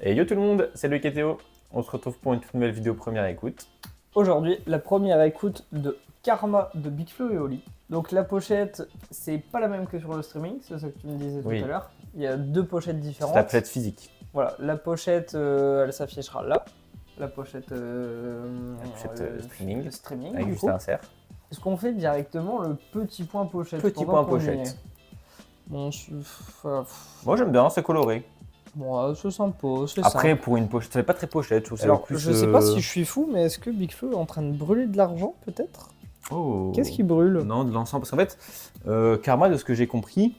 Et yo tout le monde, c'est Loïc et Théo. On se retrouve pour une toute nouvelle vidéo première écoute. Aujourd'hui, la première écoute de Karma de Big Flo et Oli. Donc la pochette, c'est pas la même que sur le streaming, c'est ça que tu me disais tout à l'heure. Il y a deux pochettes différentes. C'est la pochette physique. Voilà, la pochette, elle s'affichera là. La pochette, streaming. Le streaming avec juste un insert. Est-ce qu'on fait directement le petit point pochette? Petit point pochette. Bon, Moi j'aime bien, c'est coloré. Bon, c'est sympa, c'est Après, simple. pour une pochette, ça fait pas très pochette. Je trouve ça Alors, plus, je sais pas si je suis fou, mais est-ce que Big Flo est en train de brûler de l'argent, peut-être? Oh. Qu'est-ce qui brûle? Non, de l'encens. Parce qu'en fait, Karma, de ce que j'ai compris,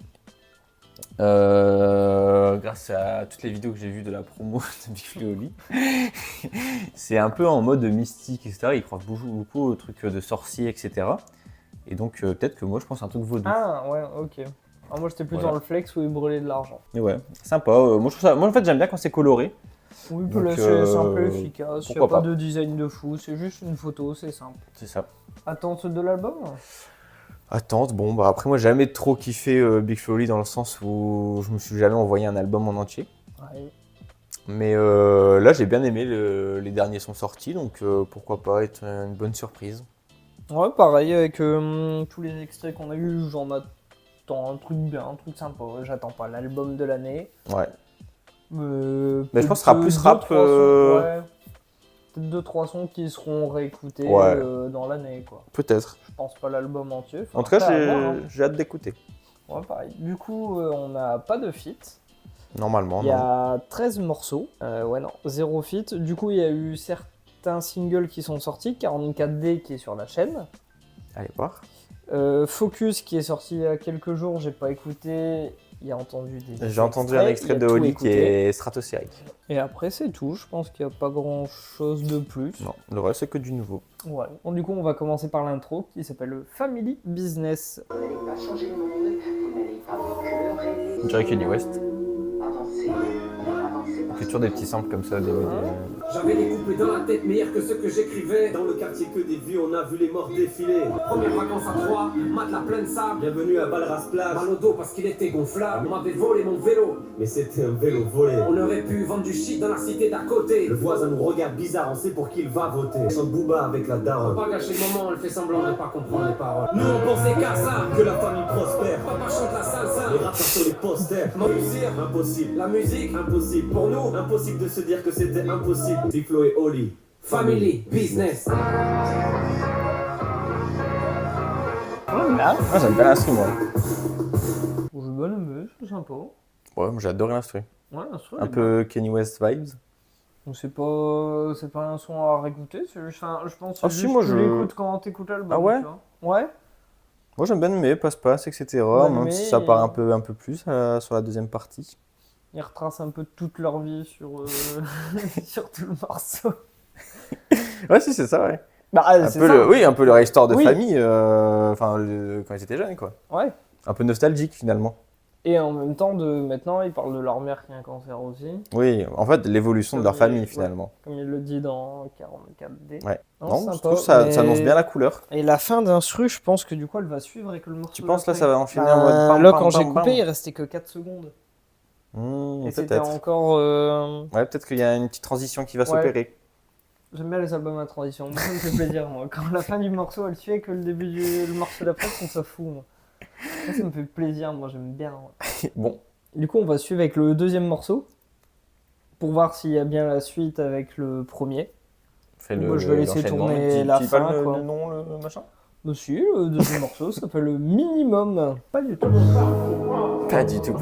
grâce à toutes les vidéos que j'ai vues de la promo de Big Flo et Oli, c'est un peu en mode mystique, etc. Ils croient beaucoup aux trucs de sorciers, etc. Et donc, peut-être que moi, je pense à un truc vaudou. Ah, ouais, ok. Alors moi, j'étais plus dans le flex où il brûlait de l'argent. Et ouais, sympa. Moi, je trouve ça... moi, en fait, j'aime bien quand c'est coloré. Oui, c'est simple et efficace. Il n'y a pas pas de design de fou, c'est juste une photo, c'est simple. C'est ça. Attente de l'album? Attente, bon, bah après, moi, j'ai jamais trop kiffé Big Flo et Oli dans le sens où je me suis jamais envoyé un album en entier. Ouais. Mais là, j'ai bien aimé, les derniers sont sortis, donc pourquoi pas être une bonne surprise. Ouais, pareil, avec tous les extraits qu'on a eu, j'en attends un truc bien, un truc sympa. J'attends pas l'album de l'année. Ouais. Mais je pense que ce sera plus rap. Ouais. Peut-être 2-3 sons qui seront réécoutés dans l'année, quoi. Peut-être. Je pense pas l'album entier. En tout cas, j'ai hâte d'écouter. Ouais, pareil. Du coup, on n'a pas de feat. Normalement, il y a 13 morceaux. Ouais, non, 0 feat. Du coup, il y a eu certains singles qui sont sortis. 44D qui est sur la chaîne. Allez voir. Focus qui est sorti il y a quelques jours, j'ai pas écouté. Il y a entendu des J'ai entendu un extrait de Oli qui est stratosphérique. Et après, c'est tout. Je pense qu'il n'y a pas grand chose de plus. Non, le reste, c'est que du nouveau. Ouais. Bon, du coup, on va commencer par l'intro qui s'appelle Family Business. Vous n'allez pas changer le monde, vous n'allez pas vous pleurer. On dirait Kanye West. Avancez, avancez. On fait toujours des petits samples comme ça. J'avais des couplets dans la tête meilleurs que ceux que j'écrivais. Dans le quartier que des vues, on a vu les morts défiler. Première vacances à 3, matelas plein de sable. Bienvenue à Balras Plage. Mal au dos parce qu'il était gonflable. On m'avait volé mon vélo, mais c'était un vélo volé. On aurait pu vendre du shit dans la cité d'à côté. Le voisin nous regarde bizarre, on sait pour qui il va voter. Chante Booba avec la daronne. Faut pas gâcher le moment, elle fait semblant de pas comprendre les paroles. Nous on pensait qu'à ça, que la famille prospère. Papa chante la salsa, les rappeurs sur les posters. Réussir, impossible. La musique, impossible. Pour nous, impossible de se dire que c'était impossible. Big Flo et Oli. Family Business. Moi, j'aime bien l'instrument. J'ai bien aimé, c'est sympa. Ouais, moi j'ai adoré l'instru. Ouais, l'instru. Un peu Kanye West vibes. C'est pas un son à réécouter, c'est juste je pense que si, moi, tu l'écoutes quand t'écoutes l'album. Ah ouais? Tu vois. Ouais. Moi j'aime bien aimer, passe-passe, etc. Même si ça part un peu plus sur la deuxième partie. Ils retracent un peu toute leur vie sur, sur tout le morceau. Ouais, si, c'est ça, ouais. Bah, c'est ça. Oui, un peu leur histoire de famille, quand ils étaient jeunes, quoi. Ouais. Un peu nostalgique, finalement. Et en même temps, maintenant, ils parlent de leur mère qui a un cancer aussi. Oui, en fait, l'évolution de leur famille, finalement. Comme il le dit dans 44D. Ouais. Non, je trouve ça annonce bien la couleur. Et la fin d'instru, je pense que du coup, elle va suivre avec le morceau. Tu penses, là, ça va enchaîner en mode... Là, quand j'ai coupé, il restait que 4 secondes. Et c'était encore... Ouais, peut-être qu'il y a une petite transition qui va s'opérer. J'aime bien les albums à transition, moi, ça me fait plaisir, moi. Quand la fin du morceau, elle suit que le début du morceau d'après, on s'en fout, moi. Ça me fait plaisir, moi, j'aime bien. Ouais. Bon. Du coup, on va suivre avec le deuxième morceau, pour voir s'il y a bien la suite avec le premier. Moi, je vais laisser tourner la fin, quoi. Le nom, le machin? Dessus, le deuxième morceau s'appelle le Minimum. Pas du tout. Pas du tout.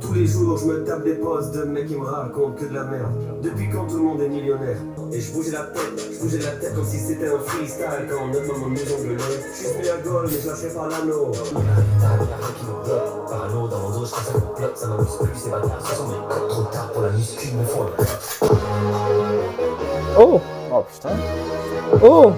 Tous les jours, je me tape des posts de mecs qui me racontent que de la merde. Depuis quand tout le monde est millionnaire. Et je bougeais la tête comme si c'était un freestyle. Quand notre maman nous engueulait. Je suis mis à Gaulle, mais je lâcherai pas l'anneau. Parano dans mon dos, je pense à mon plot. Ça m'amuse plus, c'est pas grave. Ce sont mes codes trop tard pour la muscu, me font Oh! Oh putain. Oh!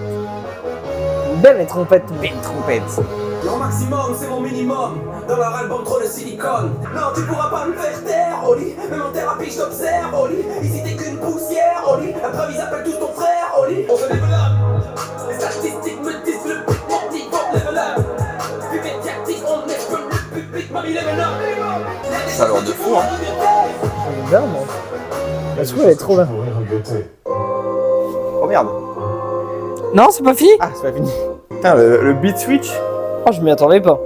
Belle trompette. Belle trompette. Leur maximum, c'est mon minimum. Dans leur album, trop de silicone. Non, tu pourras pas me faire taire, Oli. Même en thérapie, je t'observe, Oli. Ici, t'es qu'une poussière, Oli. La preuve, ils appellent tous ton frère, Oli. On se level up. Les statistiques me disent le but mentique, on level up. Plus médiatique, on est le public, mamie level up. Ça a l'air de fou, hein. bien, moi. La soupe, elle est trop bien. Oh merde. Non, c'est pas fini. Ah, c'est pas fini. Putain, le beat switch. Oh, je m'y attendais pas.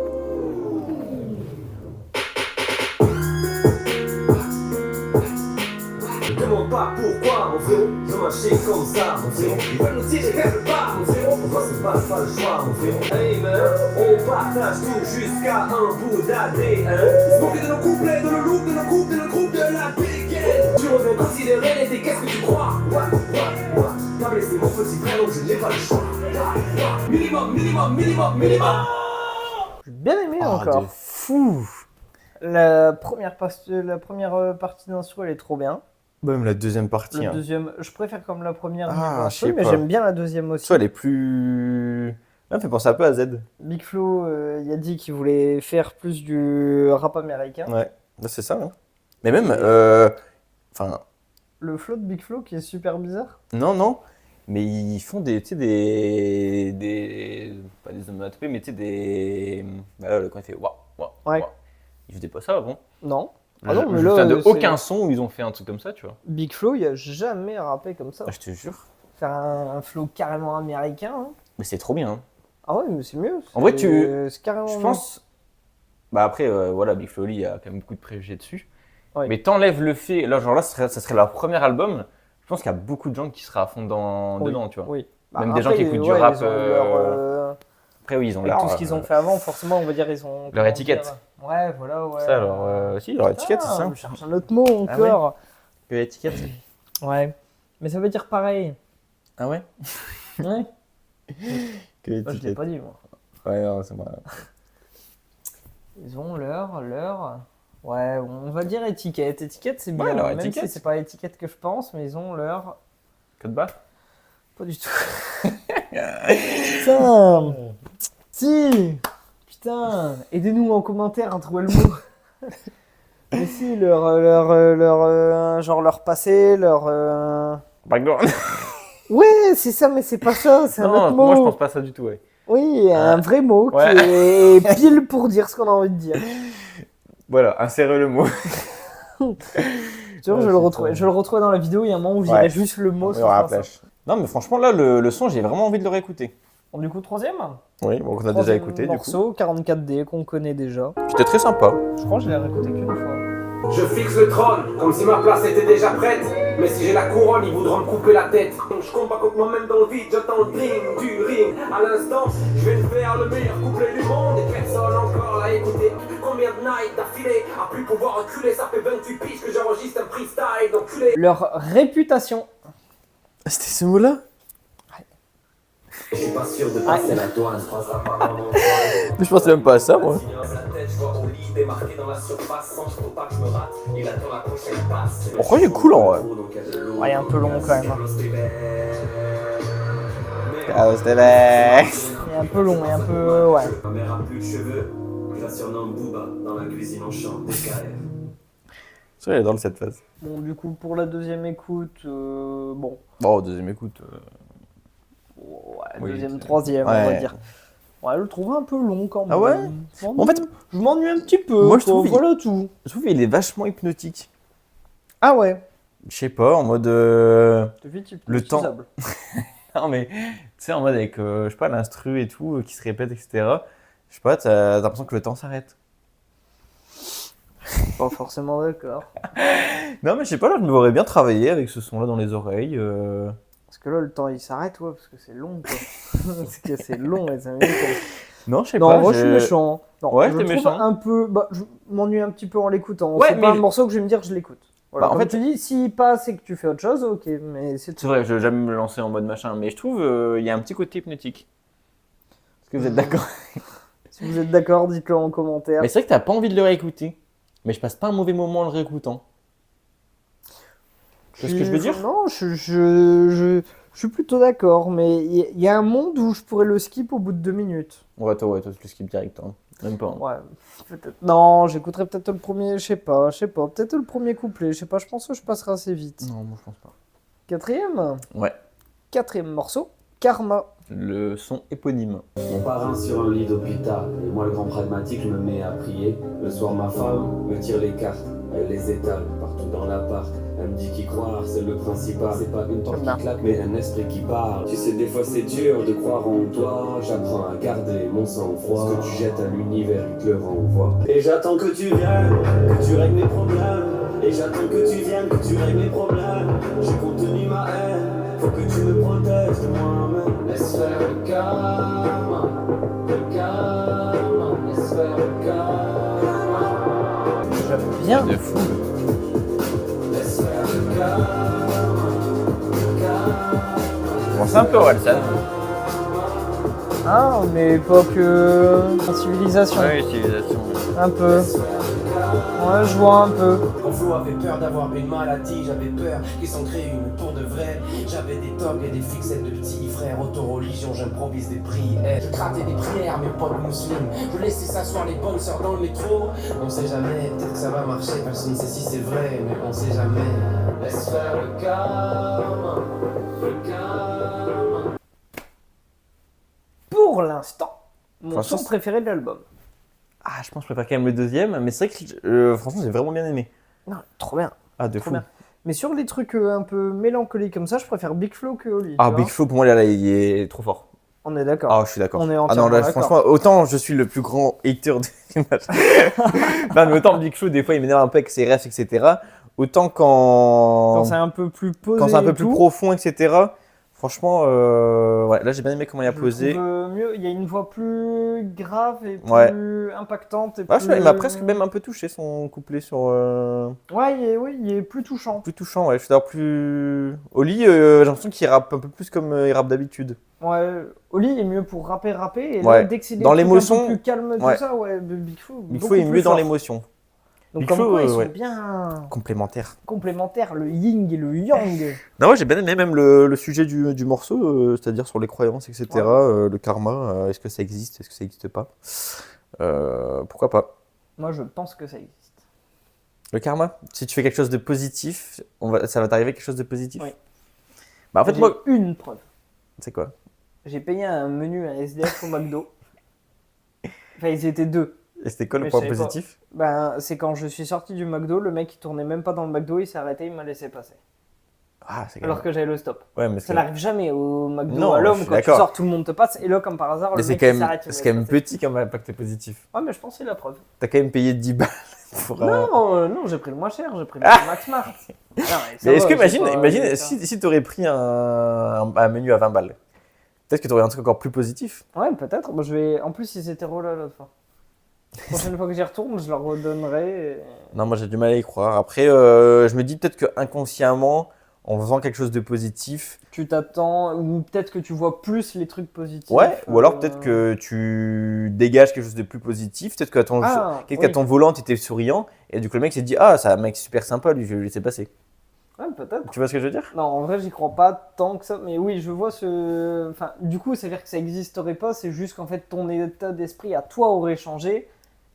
Ne demande pas pourquoi, mon frérot. Je marchais comme ça, mon frérot. Ils veulent nous tirer vers le bas, mon frérot. Pour moi, c'est pas le choix, mon frérot. Hey man, on partage tout jusqu'à un bout d'ADN. Smoker de nos couplets, de nos looks, de nos coupes, de nos groupes, de la dégaine. Tu reviens considérer l'été, qu'est-ce que tu crois? T'as blessé mon petit frère, donc je n'ai pas le choix. Minimum. J'ai bien aimé Oh, encore. de fou. La première partie d'instru, elle est trop bien. Même la deuxième partie. Le Hein. deuxième, je préfère comme la première, Ah, je sais mais pas. j'aime bien la deuxième aussi. Soit elle est plus. Là, me fait penser un peu à Z. Big Flo, il a dit qu'il voulait faire plus du rap américain. Ouais, là, c'est ça. Hein. Mais même. Enfin, Le flow de Big Flo qui est super bizarre. non. Mais ils font des. Tu sais, des. Pas des onomatopées, mais tu sais, des. Bah là, quand il fait waouh, waouh. Ouais. Waouh. Ils faisaient pas ça avant. Non. Ah non, mais je là, me souviens de c'est- aucun son où ils ont fait un truc comme ça, tu vois. Big Flo, il a jamais rappé comme ça. Ah, je te jure. Faire un flow carrément américain. Hein. Mais c'est trop bien. Hein. Ah ouais, mais c'est mieux. En vrai, c'est carrément Je mieux. pense. Bah après, voilà, Big Flo il y a quand même beaucoup de préjugés dessus. Ouais. Mais t'enlèves le fait. Là, genre là, ça serait leur premier album. Je pense qu'il y a beaucoup de gens qui seraient à fond Oui, dedans, tu vois. Oui. Même des gens qui écoutent du ouais, rap, ils ont leur, Après, oui, ils ont avec leur. tout ce qu'ils ont fait avant, forcément, on va dire, ils ont. comment étiquette. dire, Ouais, voilà, ouais. Ça, alors. Si, leur étiquette, c'est Ah, ça. je cherche un autre mot encore. Que étiquette. Ouais. Mais ça veut dire pareil. Ah ouais Ouais. Que Moi, je l'ai pas dit, moi. Ouais, non, c'est moi. Ils ont leur. Ouais, on va dire étiquette. Étiquette, c'est bien. Ouais, leur même étiquette. si c'est pas l'étiquette que je pense, mais ils ont leur. Code barre. Pas du tout. Putain. Si. Putain. Aidez-nous en commentaire à trouver le mot. Mais si, genre leur passé, leur. Background. Ouais, c'est ça, mais c'est pas ça, c'est un Non, autre mot. moi, je pense pas ça du tout, ouais. Oui, un vrai mot Ouais. qui est pile pour dire ce qu'on a envie de dire. Voilà, insérez le mot. Tu vois, Ouais, je le c'est retrouvais. trop. Je le retrouvais dans la vidéo, il y a un moment où je Ouais. dirais juste le mot Il y sans aura la faire ça. plage. Non, mais franchement, là, le son, j'ai vraiment envie de le réécouter. Bon, du coup, troisième. Oui, bon, on a déjà Troisième écouté, du coup. morceau, 44D, qu'on connaît déjà. C'était très sympa. Je crois que je l'ai réécouté qu'une fois. Je fixe le trône, comme si ma place était déjà prête. Mais si j'ai la couronne, ils voudront me couper la tête. Je combat contre moi-même dans le vide, j'attends le ding du ring. À l'instant, je vais faire le meilleur couplet du monde. Et personne encore l'a écouté. Combien de nights d'affilée à plus pouvoir reculer. Ça fait 28 piges que j'enregistre un freestyle d'enculé. Leur réputation. C'était ce mot-là? Je suis pas sûr de passer la douane, je pense à pas vraiment. Je pensais même pas à ça, moi. Je vois au lit démarqué dans la surface sans faut pas que je me rate. Il attend la prochaine passe. Pourquoi il est cool, en vrai? Ouais, il est un peu long quand même. Hein. Ah, c'était vrai. Il est un peu long, il est un peu. Ouais. Ma mère a plus de cheveux, je la surnomme Booba. Dans la cuisine on chante des KF. Ça, il est dans cette phase. Bon, du coup, pour la deuxième écoute, bon. Bon, deuxième écoute. Ouais, Oui, deuxième, c'est- troisième, on ouais. va dire. Ouais, je le trouve un peu long quand même. Ah ouais? Je m'ennuie- En fait, je m'ennuie un petit peu. moi, je quoi, trouve- Voilà tout. je trouve qu'il est vachement hypnotique. Ah ouais. Je sais pas, en mode. Le temps. utilisable. Non, mais tu sais, en mode avec, je sais pas, l'instru et tout, qui se répète, etc. Je sais pas, t'as l'impression que le temps s'arrête. Pas forcément d'accord. Non, mais je sais pas, là, je me verrais bien travailler avec ce son-là dans les oreilles. Parce que là, le temps il s'arrête, ouais, parce que c'est long, quoi. Parce que c'est long, les amis. Non, je sais Non, pas. moi je suis méchant. Non, Ouais, je t'es le trouve méchant. un peu. Bah, je m'ennuie un petit peu en l'écoutant. Ouais, C'est mais pas un je- morceau que je vais me dire je l'écoute. Voilà, Bah, en comme fait- tu dis, s'il passe et que tu fais autre chose, ok, mais c'est C'est tout. vrai, je vais jamais me lancer en mode machin, mais je trouve il y a un petit côté hypnotique. Est-ce que vous êtes d'accord? Si vous êtes d'accord, dites-le en commentaire. Mais c'est vrai que t'as pas envie de le réécouter. Mais je passe pas un mauvais moment en le réécoutant. C'est ce que je veux dire? Non, je suis plutôt d'accord, mais il y a un monde où je pourrais le skip au bout de 2 minutes. Ouais, toi, tu le skip direct, hein. Même pas. Hein. Ouais, peut-être. Non, j'écouterai peut-être le premier, je sais pas, peut-être le premier couplet, je sais pas, je pense que je passerai assez vite. Non, moi je pense pas. Quatrième? Ouais. Quatrième morceau, Karma. le son éponyme. Mon parrain sur un lit d'hôpital, et moi le grand pragmatique, je me mets à prier. Le soir ma femme me tire les cartes, elle les étale partout dans l'appart. Elle me dit qu'y croire, c'est le principal. C'est pas une porte qui claque, mais un esprit qui parle. Tu sais, des fois c'est dur de croire en toi. J'apprends à garder mon sang-froid. Ce que tu jettes à l'univers, il te le renvoie. Et j'attends que tu viennes, que tu règles mes problèmes. Et j'attends que tu viennes, que tu règles mes problèmes. J'ai contenu ma haine, faut que tu me protèges de moi-même. Laisse faire le calme, laisse faire le calme. J'aime bien. De fou. Laisse faire le calme. Bon, c'est un peu Orelsan. Ah, mais époque civilisation. Ouais, civilisation. Un peu. Ouais, je vois un peu. Mon flow avait peur d'avoir une maladie, j'avais peur qu'ils s'en créent une pour de vrai. J'avais des togs et des fixettes de petits frères. Auto-religion, j'improvise des prières. Je grattais des prières, mes potes musulmans. Je laissais s'asseoir les bonnes sœurs dans le métro. On sait jamais, peut-être que ça va marcher, personne ne sait si c'est vrai, mais on sait jamais. Laisse faire le calme, le calme. Pour l'instant, mon Franchement, son préféré de l'album. Ah, je pense que je préfère quand même le deuxième, mais c'est vrai que franchement, j'ai vraiment bien aimé. Non, trop bien. Ah, de Trop fou. bien. Mais sur les trucs un peu mélancoliques comme ça, je préfère Big Flo que Oli. Ah, tu Big vois. Flo, pour moi, là, il est trop fort. On est d'accord. Ah, je suis d'accord. On est Ah non, entièrement là, d'accord. franchement, autant je suis le plus grand hater de non, mais autant Big Flo, des fois, il m'énerve un peu avec ses refs, etc. Autant Quand c'est un peu plus posé. quand c'est un peu et plus tout, profond, etc. Franchement, ouais, là, j'ai bien aimé comment il a je posé. trouve, mieux. Il y a une voix plus grave et plus Ouais. impactante. Et Ah, plus... il m'a presque même un peu touché son couplet sur. Ouais, il est plus touchant. Plus touchant, ouais. Je suis d'ailleurs plus. Oli, j'ai l'impression qu'il rappe un peu plus comme il rappe d'habitude. Ouais, Oli est mieux pour rapper. Et là, Ouais. dès que c'est des Dans trucs un l'émotion, peu plus calme, ouais. tout ça, ouais, Big Flo. Big beaucoup Flo est plus mieux dans fort. l'émotion. Donc, Big comme Flo, quoi, ils ouais. sont bien Complémentaire. complémentaires, le yin et le yang. Non, ouais, j'ai bien aimé même le sujet du morceau, c'est-à-dire sur les croyances, etc. Ouais. Le karma, est-ce que ça existe, est-ce que ça n'existe pas pourquoi pas. Moi, je pense que ça existe. Le karma, si tu fais quelque chose de positif, ça va t'arriver quelque chose de positif. Oui. Bah, en fait, J'ai moi, une preuve. c'est quoi? J'ai payé un menu à SDF au McDo. Enfin, ils étaient deux. Et c'était quoi le Mais point je savais pas. positif? Ben, c'est quand je suis sorti du McDo, le mec il tournait même pas dans le McDo, il s'est arrêté, il m'a laissé passer. Ah, c'est quand Alors même. que j'avais le stop. Ouais, mais Ça n'arrive jamais au McDo Non, à je l'homme, suis quand tu d'accord. sors, tout le monde te passe, et là, comme par hasard, Mais le c'est mec quand il même, s'arrête. il me c'est laisse quand même passer. petit comme impact positif. Ouais, mais je pense que c'est la preuve. T'as quand même payé 10 balles pour. Non, j'ai pris le moins cher, j'ai pris le Max Smart. Non, ça Mais est-ce va, que, c'est pas- imagine c'est ça. si t'aurais pris un menu à 20 balles, peut-être que t'aurais un truc encore plus positif. Ouais, peut-être. Moi, je vais... En plus, ils étaient relais l'autre fois. La prochaine fois que j'y retourne, je leur redonnerai. et- Non, moi j'ai du mal à y croire. Après, je me dis peut-être que inconsciemment, en faisant quelque chose de positif, Tu t'attends, ou peut-être que tu vois plus les trucs positifs. ouais, ou alors peut-être que tu dégages quelque chose de plus positif, peut-être qu'à ton, Ah, peut-être qu'à oui. ton volant, t'étais souriant, et du coup le mec s'est dit, ah, c'est un mec super sympa, lui, je vais le laisser passer. Ouais, peut-être. Tu vois ce que je veux dire? Non, en vrai, j'y crois pas tant que ça. Mais oui, je vois ce. Enfin, du coup, c'est-à-dire que ça existerait pas, c'est juste qu'en fait, ton état d'esprit à toi aurait changé.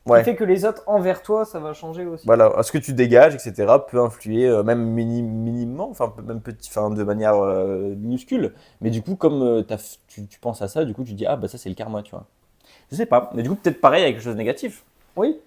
Ouais. Qui fait que les autres envers toi, ça va changer aussi. Voilà, ce que tu dégages, etc., peut influer, même minimement, enfin, même petit, enfin, de manière minuscule. Mais du coup, comme tu penses à ça, du coup, tu dis, ah, bah ça, c'est le karma, tu vois. Je sais pas, mais du coup, peut-être pareil avec quelque chose de négatif. Oui.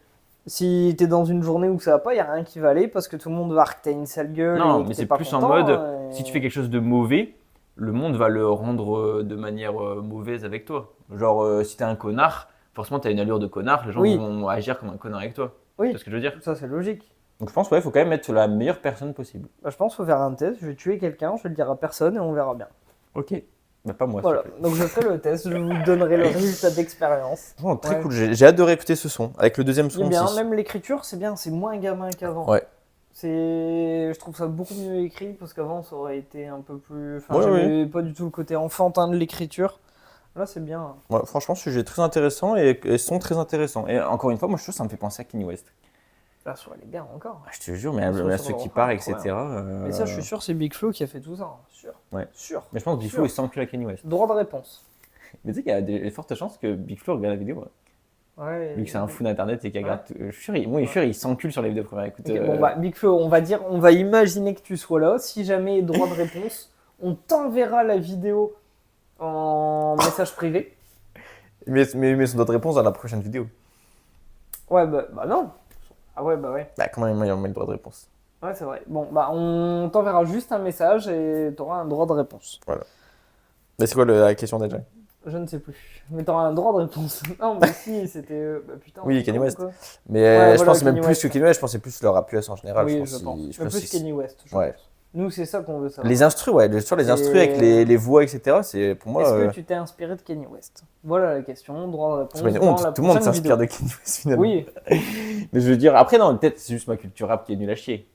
Si t'es dans une journée où ça va pas, y a rien qui va aller parce que tout le monde va voir que t'as une sale gueule. Non, et que mais t'es c'est pas plus en content, mode, et- si tu fais quelque chose de mauvais, le monde va le rendre de manière mauvaise avec toi. Genre, si t'es un connard, forcément, t'as une allure de connard, les gens Oui. vont agir comme un connard avec toi. Oui. Tu vois ce que je veux dire? Ça, c'est logique. Donc je pense, ouais, il faut quand même être la meilleure personne possible. Bah, je pense qu'il faut faire un test. Je vais tuer quelqu'un, je vais le dire à personne et on verra bien. Ok. Bah, pas moi, Voilà. s'il te plaît. Donc je ferai le test, je vous donnerai le résultat d'expérience. Vraiment, très Ouais. cool, j'ai hâte de réécouter ce son, avec le deuxième C'est son bien, aussi. même l'écriture, c'est bien, c'est moins gamin qu'avant. Ouais. Je trouve ça beaucoup mieux écrit parce qu'avant ça aurait été un peu plus. Enfin, Ouais, j'aimais pas du tout le côté enfantin de l'écriture. Là, c'est bien. Ouais, franchement, sujet très intéressant et son très intéressant. Et encore une fois, moi je trouve que ça me fait penser à Kanye West. Là, elle est bien encore. Ah, je te jure, mais Sur à le ceux qui refrain, partent, trop etc. Mais ça, je suis sûr, c'est Big Flo qui a fait tout ça. Sûr. Ouais. Sûr. Mais je pense que Big Flo, il s'encule à Kanye West. Droit de réponse. Mais tu sais qu'il y a des fortes chances que Big Flo regarde la vidéo. Ouais. Vu que c'est un fou d'internet et qu'il regarde. Je suis sûr, moi, je suis sûr, il s'encule sur les vidéos premières. Écoute, Ok, bon, bah, Big Flo, on va imaginer que tu sois là. Si jamais droit de réponse, on t'enverra la vidéo en message privé. Mais son droit de réponse dans la prochaine vidéo. Ouais, bah non. Ah ouais, bah ouais. Bah, comment il met le droit de réponse? Ouais, c'est vrai. Bon, bah on t'enverra juste un message et t'auras un droit de réponse. Mais c'est quoi la question déjà? Je ne sais plus. Mais t'auras un droit de réponse. Non, mais si, c'était... bah putain. Oui, on Kanye comprend, West. quoi. Mais Ouais, je voilà, pense même Kanye plus West. que Kanye West, je pense que c'est plus le rap US en général. Oui, je je pense. pense. Je Mais pense plus que Kanye West, je Ouais. pense. Nous, c'est ça qu'on veut savoir. les instrus, ouais, sur les instrus avec les voix, etc. C'est pour moi. Est-ce que tu t'es inspiré de Kanye West? Voilà la question, droit de réponse. C'est pas une dans honte, la tout le monde prochaine s'inspire vidéo. de Kanye West finalement. Oui. Mais je veux dire, après, non, peut-être c'est juste ma culture rap qui est nulle à chier.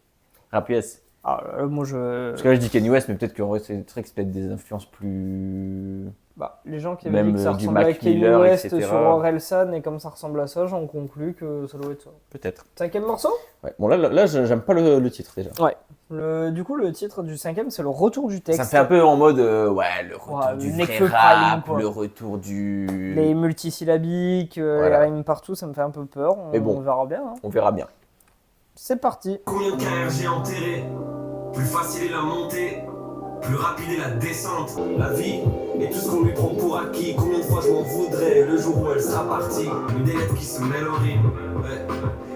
Rap US. Ah, moi je. Parce que là, je dis Kanye West, mais peut-être qu'en vrai, c'est vrai que c'est peut-être des influences plus. Bah, les gens qui avaient Même dit que ça du ressemblait à Mac Kanye Miller, West etc. sur Orelsan et comme ça ressemble à ça, j'en conclus que ça doit être ça. Peut-être. 5e morceau? Ouais. Bon, là j'aime pas le titre déjà. Du coup, le titre du 5e, c'est le retour du texte. Ça me fait un peu en mode, ouais, le retour Ouais, du Nekfeu vrai Prime, rap, quoi. le retour du. Les multisyllabiques, Voilà. les rimes partout, ça me fait un peu peur. Mais bon. On verra bien. Hein. On verra bien. C'est parti. Combien de carrières j'ai enterré? Plus facile est la montée, plus rapide est la descente. La vie et tout ce qu'on lui prend pour acquis. Combien de fois je m'en voudrais le jour où elle sera partie? Une des lettres qui se mêlent au rime. Ouais.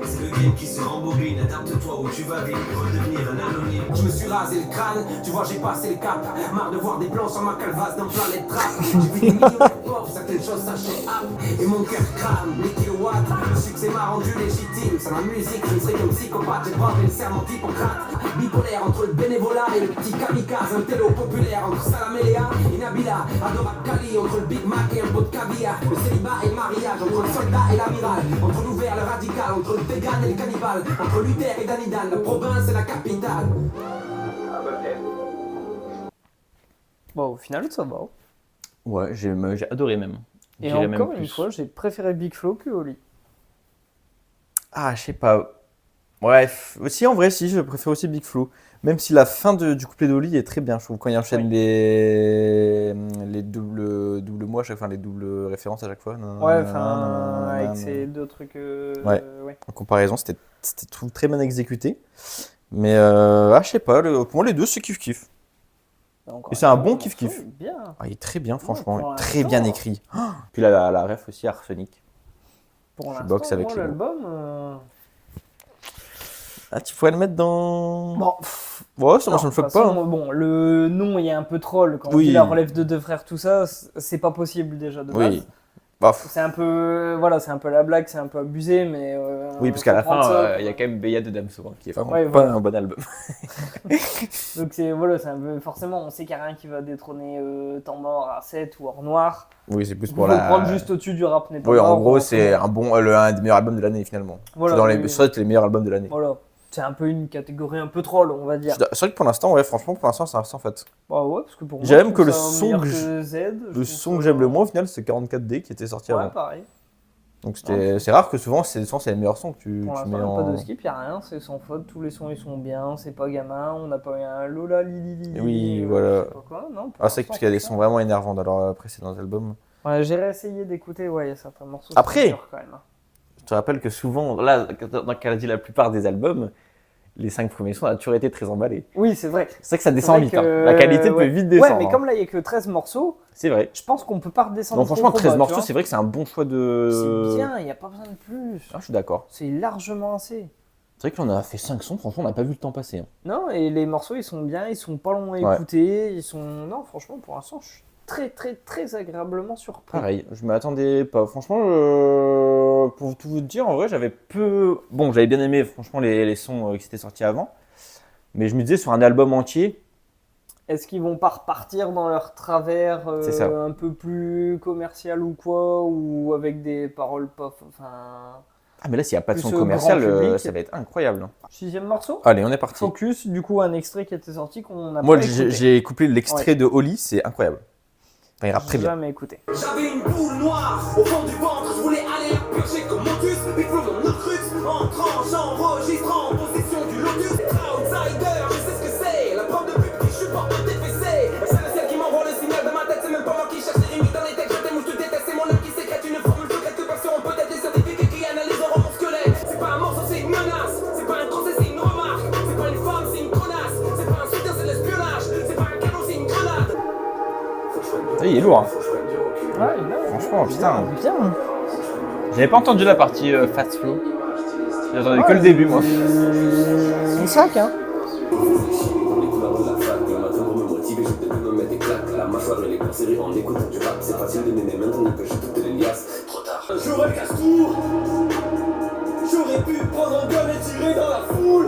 C'est le game qui se rembobine. Adapte-toi où tu vas vite, redevenir un anonyme. Je me suis rasé le crâne, tu vois j'ai passé le cap. Marre de voir des plans sur ma calvasse d'un planète trap. J'ai vu des millions de pauvres, certaines choses s'achètent. Et mon cœur crame, les kilowatts. Le succès m'a rendu légitime. Sans la musique, je ne serais qu'un psychopathe. J'ai bravé le serment d'Hippocrate. Bipolaire entre le bénévolat et le petit kamikaze. Un télo populaire entre Salam et Léa et Nabila. Adora Kali entre le Big Mac et un pot de caviar. Le célibat et le mariage, entre le soldat et l'amiral. Entre l'ouvert et le radical, entre le vegan et le cannibale. Entre Luther et Danidan, la province et la capitale. Bon, au final, ça va. Ouais, j'ai adoré même. Et J'irais même encore une plus. fois, j'ai préféré Big Flo que Oli. Ah, je sais pas. Bref, aussi en vrai, si, je préfère aussi Big Flo. Même si la fin du couplet d'Oli est très bien, je trouve, quand il enchaîne les doubles mots à chaque fois, les doubles références à chaque fois. Ouais, enfin, avec ces deux trucs. Ouais. Ouais. En comparaison, c'était tout très bien exécuté. Mais je sais pas, pour moi, les deux, c'est kiff-kiff. Donc, Et c'est un ouais, bon le kiff-kiff. morceau est Bien. Ah, il est très bien, franchement, pour très l'instant. bien écrit. Puis la ref aussi, Arsenic. Pour Je boxe l'instant, avec moi, les mots. l'album. Ah, tu pourrais le mettre dans. Bon, Ouais, ça, moi, ça non, me choque de toute façon, pas. Hein. Bon, le nom, il est un peu troll. Quand on Oui. dit la relève de deux frères, tout ça, c'est pas possible déjà de base. Oui. Bah, C'est un peu, voilà, c'est un peu la blague, c'est un peu abusé, mais. oui, parce qu'à la faut prendre fin, ça, il y a quand même Beya de Damso, hein, qui est vraiment Ouais, pas voilà. un bon album. Donc c'est voilà, c'est un peu forcément, on sait qu'il y a rien qui va détrôner Temps Mort à 7 ou Hors Noir. Oui, c'est plus Il pour faut la. le prendre juste au-dessus du rap n'est pas Oui, en mort, gros, ou c'est autrement. un des meilleurs albums de l'année finalement. Voilà, c'est dans oui. c'est les meilleurs albums de l'année. Voilà, c'est un peu une catégorie un peu troll, on va dire. C'est vrai que pour l'instant, ouais, franchement, pour l'instant, ça reste en fait. Bah ouais, parce que pour moi, J'aime je que trouve le ça son meilleur que Z. Le son que j'aime le moins au final, c'est 44D qui était sorti Ouais, avant. pareil. Donc c'est rare que souvent, c'est les meilleurs sons que tu Pour mets l'instant, il n'y a en. pas de skip, il n'y a rien, c'est sans faute, tous les sons ils sont bien, c'est pas gamin, on n'a pas eu un Lola Lili Lili. Oui, voilà. Je sais pas quoi, non. pour Ah, c'est vrai l'instant, qu'il y a des franchement. sons vraiment énervants dans leurs précédents albums. Ouais, j'ai réessayé d'écouter, ouais, il y a certains morceaux. Après, c'est dur, quand même. Je te rappelle que souvent, là, dans qu'elle a dit la plupart des albums, les 5 premiers sons ont toujours été très emballés. Oui, c'est vrai. C'est vrai que ça C'est descend vrai vite. que- Hein. La qualité peut ouais. vite descendre. Ouais, mais hein. comme là, il n'y a que 13 morceaux, C'est vrai. je pense qu'on peut pas redescendre. Non, franchement, trop 13 bas, morceaux, tu c'est vrai que c'est un bon choix vois. de. C'est bien, il n'y a pas besoin de plus. Ah, je suis d'accord. C'est largement assez. C'est vrai que là, on a fait 5 sons, franchement, on n'a pas vu le temps passer. Hein. Non, et les morceaux, ils sont bien, ils sont pas longs à Ouais. écouter, ils sont... Non, franchement, pour l'instant, je suis très, très, très agréablement surpris. Pareil, je m'attendais pas. Franchement, pour tout vous dire, en vrai, j'avais peu. Bon, j'avais bien aimé, franchement, les sons qui s'étaient sortis avant. Mais je me disais, sur un album entier, Est-ce qu'ils vont pas repartir dans leur travers C'est ça. un peu plus commercial ou quoi, ou avec des paroles pas... Enfin... ah, mais là, s'il n'y a pas de Plus son au commercial, grand public. ça va être incroyable. 6e morceau Allez, on est parti. Focus, du coup, un extrait qui était sorti qu'on a Moi, pas écouté. j'ai coupé l'extrait de Oli, c'est incroyable. Enfin, il rappe très bien. Jamais écouté. J'avais une boule noire au fond du ventre, je voulais aller la purger comme Motus. Big Flo mon recrute, entrant, j'enregistre en position du lotus. Outsider, je sais ce que c'est, la preuve de pub qui supporte tes fessées. C'est le ciel qui m'envoie le signal de ma tête, c'est même pas moi qui cherche les limites dans les textes. Je t'aime ou je te déteste, c'est mon âme qui sécrète une formule secrète que personne peut-être des scientifiques qui analyseront mon squelette. C'est pas un morceau, c'est une menace, c'est pas un conseil, c'est une remarque. C'est pas une femme, c'est une connasse, c'est pas un soutien, c'est de l'espionnage. C'est pas un cadeau, c'est une grenade. Il est lourd. Hein. Ouais, il est Franchement, putain. bien. J'avais pas entendu la partie Fast Flow. J'ai entendu que le début, moi. Un sac, hein. Les couleurs de la fac, le matin pour me motiver, je te donne mettre des claques. La mâchoire et les cours serrés en écoutant du rap. C'est facile de m'aimer maintenant que j'ai toutes les liasses. Trop tard. J'aurais casse tout. J'aurais pu prendre un gun et tirer dans la foule.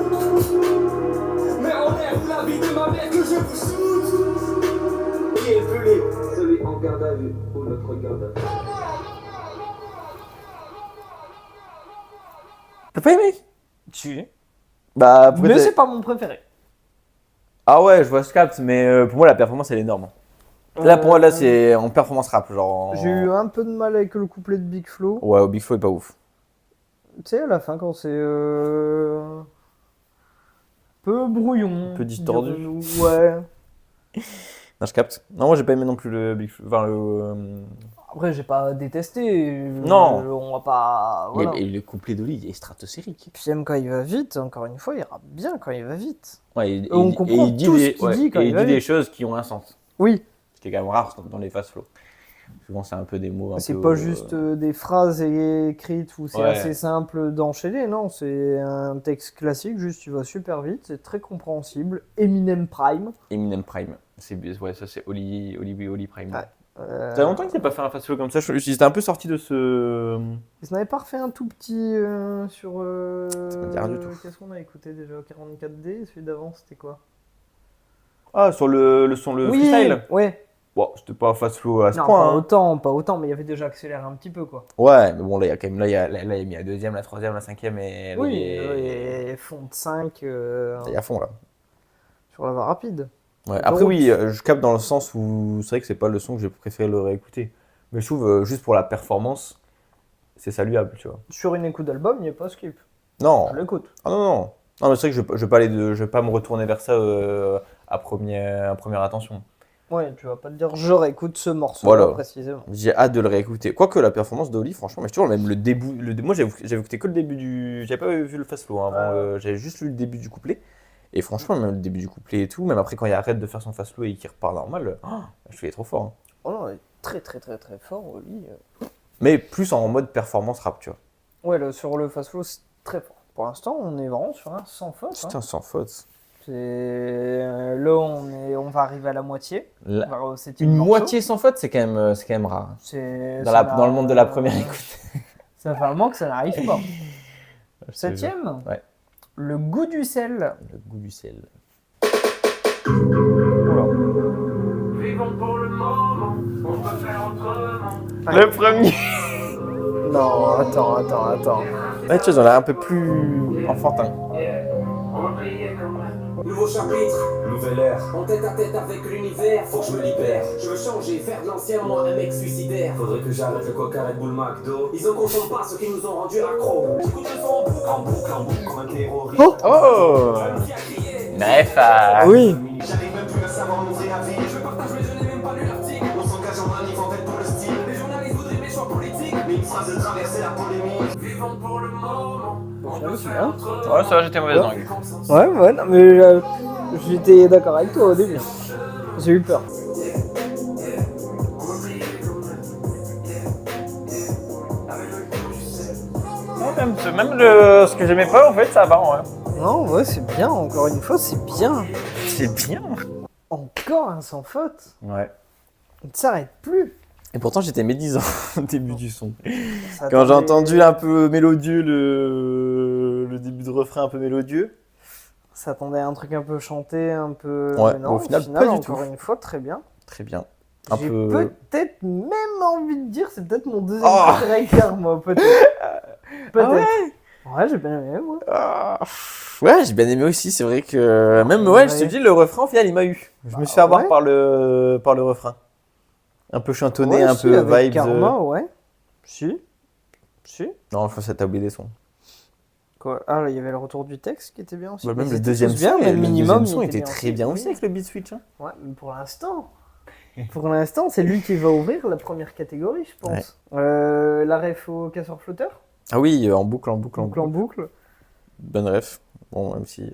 Mais on aime la vie de ma mère que je vous shoot. Qui est le plus libre? Celui en garde à vue ou l'autre garde à vue. T'as pas aimé? Bah, Mais c'est pas mon préféré. Ah ouais, je vois ce capte, mais pour moi, la performance, elle est énorme. Là, pour moi, là, c'est en performance rap. Genre. J'ai eu un peu de mal avec le couplet de Big Flo. Ouais, Big Flo est pas ouf. Tu sais, à la fin, quand c'est. Peu brouillon. Un peu distordu. dirons-nous. Ouais. Non, je capte. Non, moi, j'ai pas aimé non plus le Big Flo. Enfin, Après, j'ai pas détesté. Non. On va pas. Voilà. Et le couplet d'Oli, il est stratosphérique. Puis même quand il va vite, encore une fois, il rappe bien quand il va vite. Ouais, et On comprend il dit tout ce des, qu'il dit quand et il il va dit des vite. choses qui ont un sens. Oui, Ce qui est quand même rare dans les fast flow. Souvent, c'est un peu des mots un c'est peu, pas juste des phrases écrites où c'est Ouais. assez simple d'enchaîner, non, c'est un texte classique, juste il va super vite, c'est très compréhensible. Eminem Prime. Eminem Prime. Ouais, ça, c'est Oli Prime. Ouais. Ça fait longtemps qu'il n'a pas fait un fast flow comme ça. Il était un peu sorti de ce. Ils n'avaient pas refait un tout petit sur. Ça me dit rien du tout. Qu'est-ce qu'on a écouté déjà? 44D, celui d'avant c'était quoi? Ah, sur le son, le Oui, freestyle. ouais. Bon, c'était pas fast flow à ce Non, point. pas hein. autant, mais il y avait déjà accéléré un petit peu quoi. Ouais, mais bon, là, il y a quand même. Là, il a mis la deuxième, la troisième, la cinquième et. Là, Oui, il est... et fond de 5 il est à fond là. sur la voie rapide. Ouais. Après, Donc- oui, je capte dans le sens où c'est vrai que c'est pas le son que j'ai préféré le réécouter. Mais je trouve, juste pour la performance, c'est saluable, tu vois. Sur une écoute d'album, il n'y a pas skip. Non, Je l'écoute. ah non, non. Non, mais c'est vrai que je vais pas je vais pas me retourner vers ça à première attention. Ouais, tu vas pas te dire je réécoute ce morceau Voilà. précisément. J'ai hâte de le réécouter. Quoique la performance d'Oli, franchement, mais toujours même le début. Moi, j'avais écouté que le début du. J'avais pas vu le fast flow avant. J'avais juste lu le début du couplet. Et franchement, même le début du couplet et tout, même après quand il arrête de faire son fast flow et qu'il repart normal, je suis trop fort. Hein. Oh non, il est très très très très fort, Oli. Mais plus en mode performance rap, tu vois. Ouais, là, sur le fast flow, c'est très fort. Pour l'instant, on est vraiment sur un sans faute. Hein. Putain, sans faute. Là, on va arriver à la moitié. La- On va au septième Une morceau. moitié sans faute, c'est quand même rare. C'est- Dans, ça dans le monde de la première écoute. Ça fait un moment que ça n'arrive pas. Je te jure. Septième, Ouais. le goût du sel. Le goût du sel. Vivons pour le moment, on peut faire autrement. Le premier. Non, attends. Ouais, tu vois, on a un peu plus enfantin. On va prier quand même. Nouveau chapitre, nouvelle ère. En tête à tête avec l'univers, faut que je me libère. Je veux changer, faire de l'ancien moi un mec suicidaire. Faudrait que j'arrête le coca Red Bull McDo. Ils en consomment pas ceux qui nous ont rendus accros. J'écoute le son en boucle, comme un terroriste. Oh Qui a crié. Naef Oui. J'arrive même plus à savoir ouvrir la vie. Je partage mais je n'ai même pas lu l'article. On s'engage en manif en fait pour le style. Les journalistes voudraient mes choix politiques. Mais une phrase de traverser la polémique. Vivons pour le moment, on peut c'est faire bien. autrement. Ouais, ça va, j'étais mauvaise langue. Ouais, non, mais j'étais d'accord avec toi au début. J'ai eu peur. Même ce que j'aimais pas, en fait, ça va, ouais. Non, ouais, c'est bien, encore une fois, c'est bien. C'est bien. Encore un sans faute. Ouais. On ne s'arrête plus. Et pourtant, j'étais médisant au début du son. Ça Quand j'ai attendait- entendu un peu mélodieux, le début de refrain un peu mélodieux. Ça attendait un truc un peu chanté, un peu. Ouais, mais non, au final, pas du encore tout. une fois, très bien. Très bien. Un J'ai peu. peut-être même envie de dire, c'est peut-être mon deuxième Oh. préféré Car, moi, peut-être. Peut-être. Ouais, j'ai bien aimé, moi. Ah, ouais, j'ai bien aimé aussi. C'est vrai que même, ouais, je te dis, le refrain, au final, il m'a eu. Je me suis fait avoir ouais. par le refrain. Un peu chantonné, Ouais, un si, peu avec vibes. Karma, ouais. Si. Non, je pense que t'as oublié des sons. Quoi. Ah, là, il y avait le retour du texte qui était bien aussi. Bah, même Ils le étaient deuxième tous bien, son, mais le minimum, son il était très bien aussi avec le beat switch. Hein. Ouais, mais pour l'instant. Pour l'instant, c'est lui qui va ouvrir la première catégorie, je pense. La ref au casseur-flotteur. Ah oui, en boucle. Boucle en boucle. Bonne ref. Bon, même si.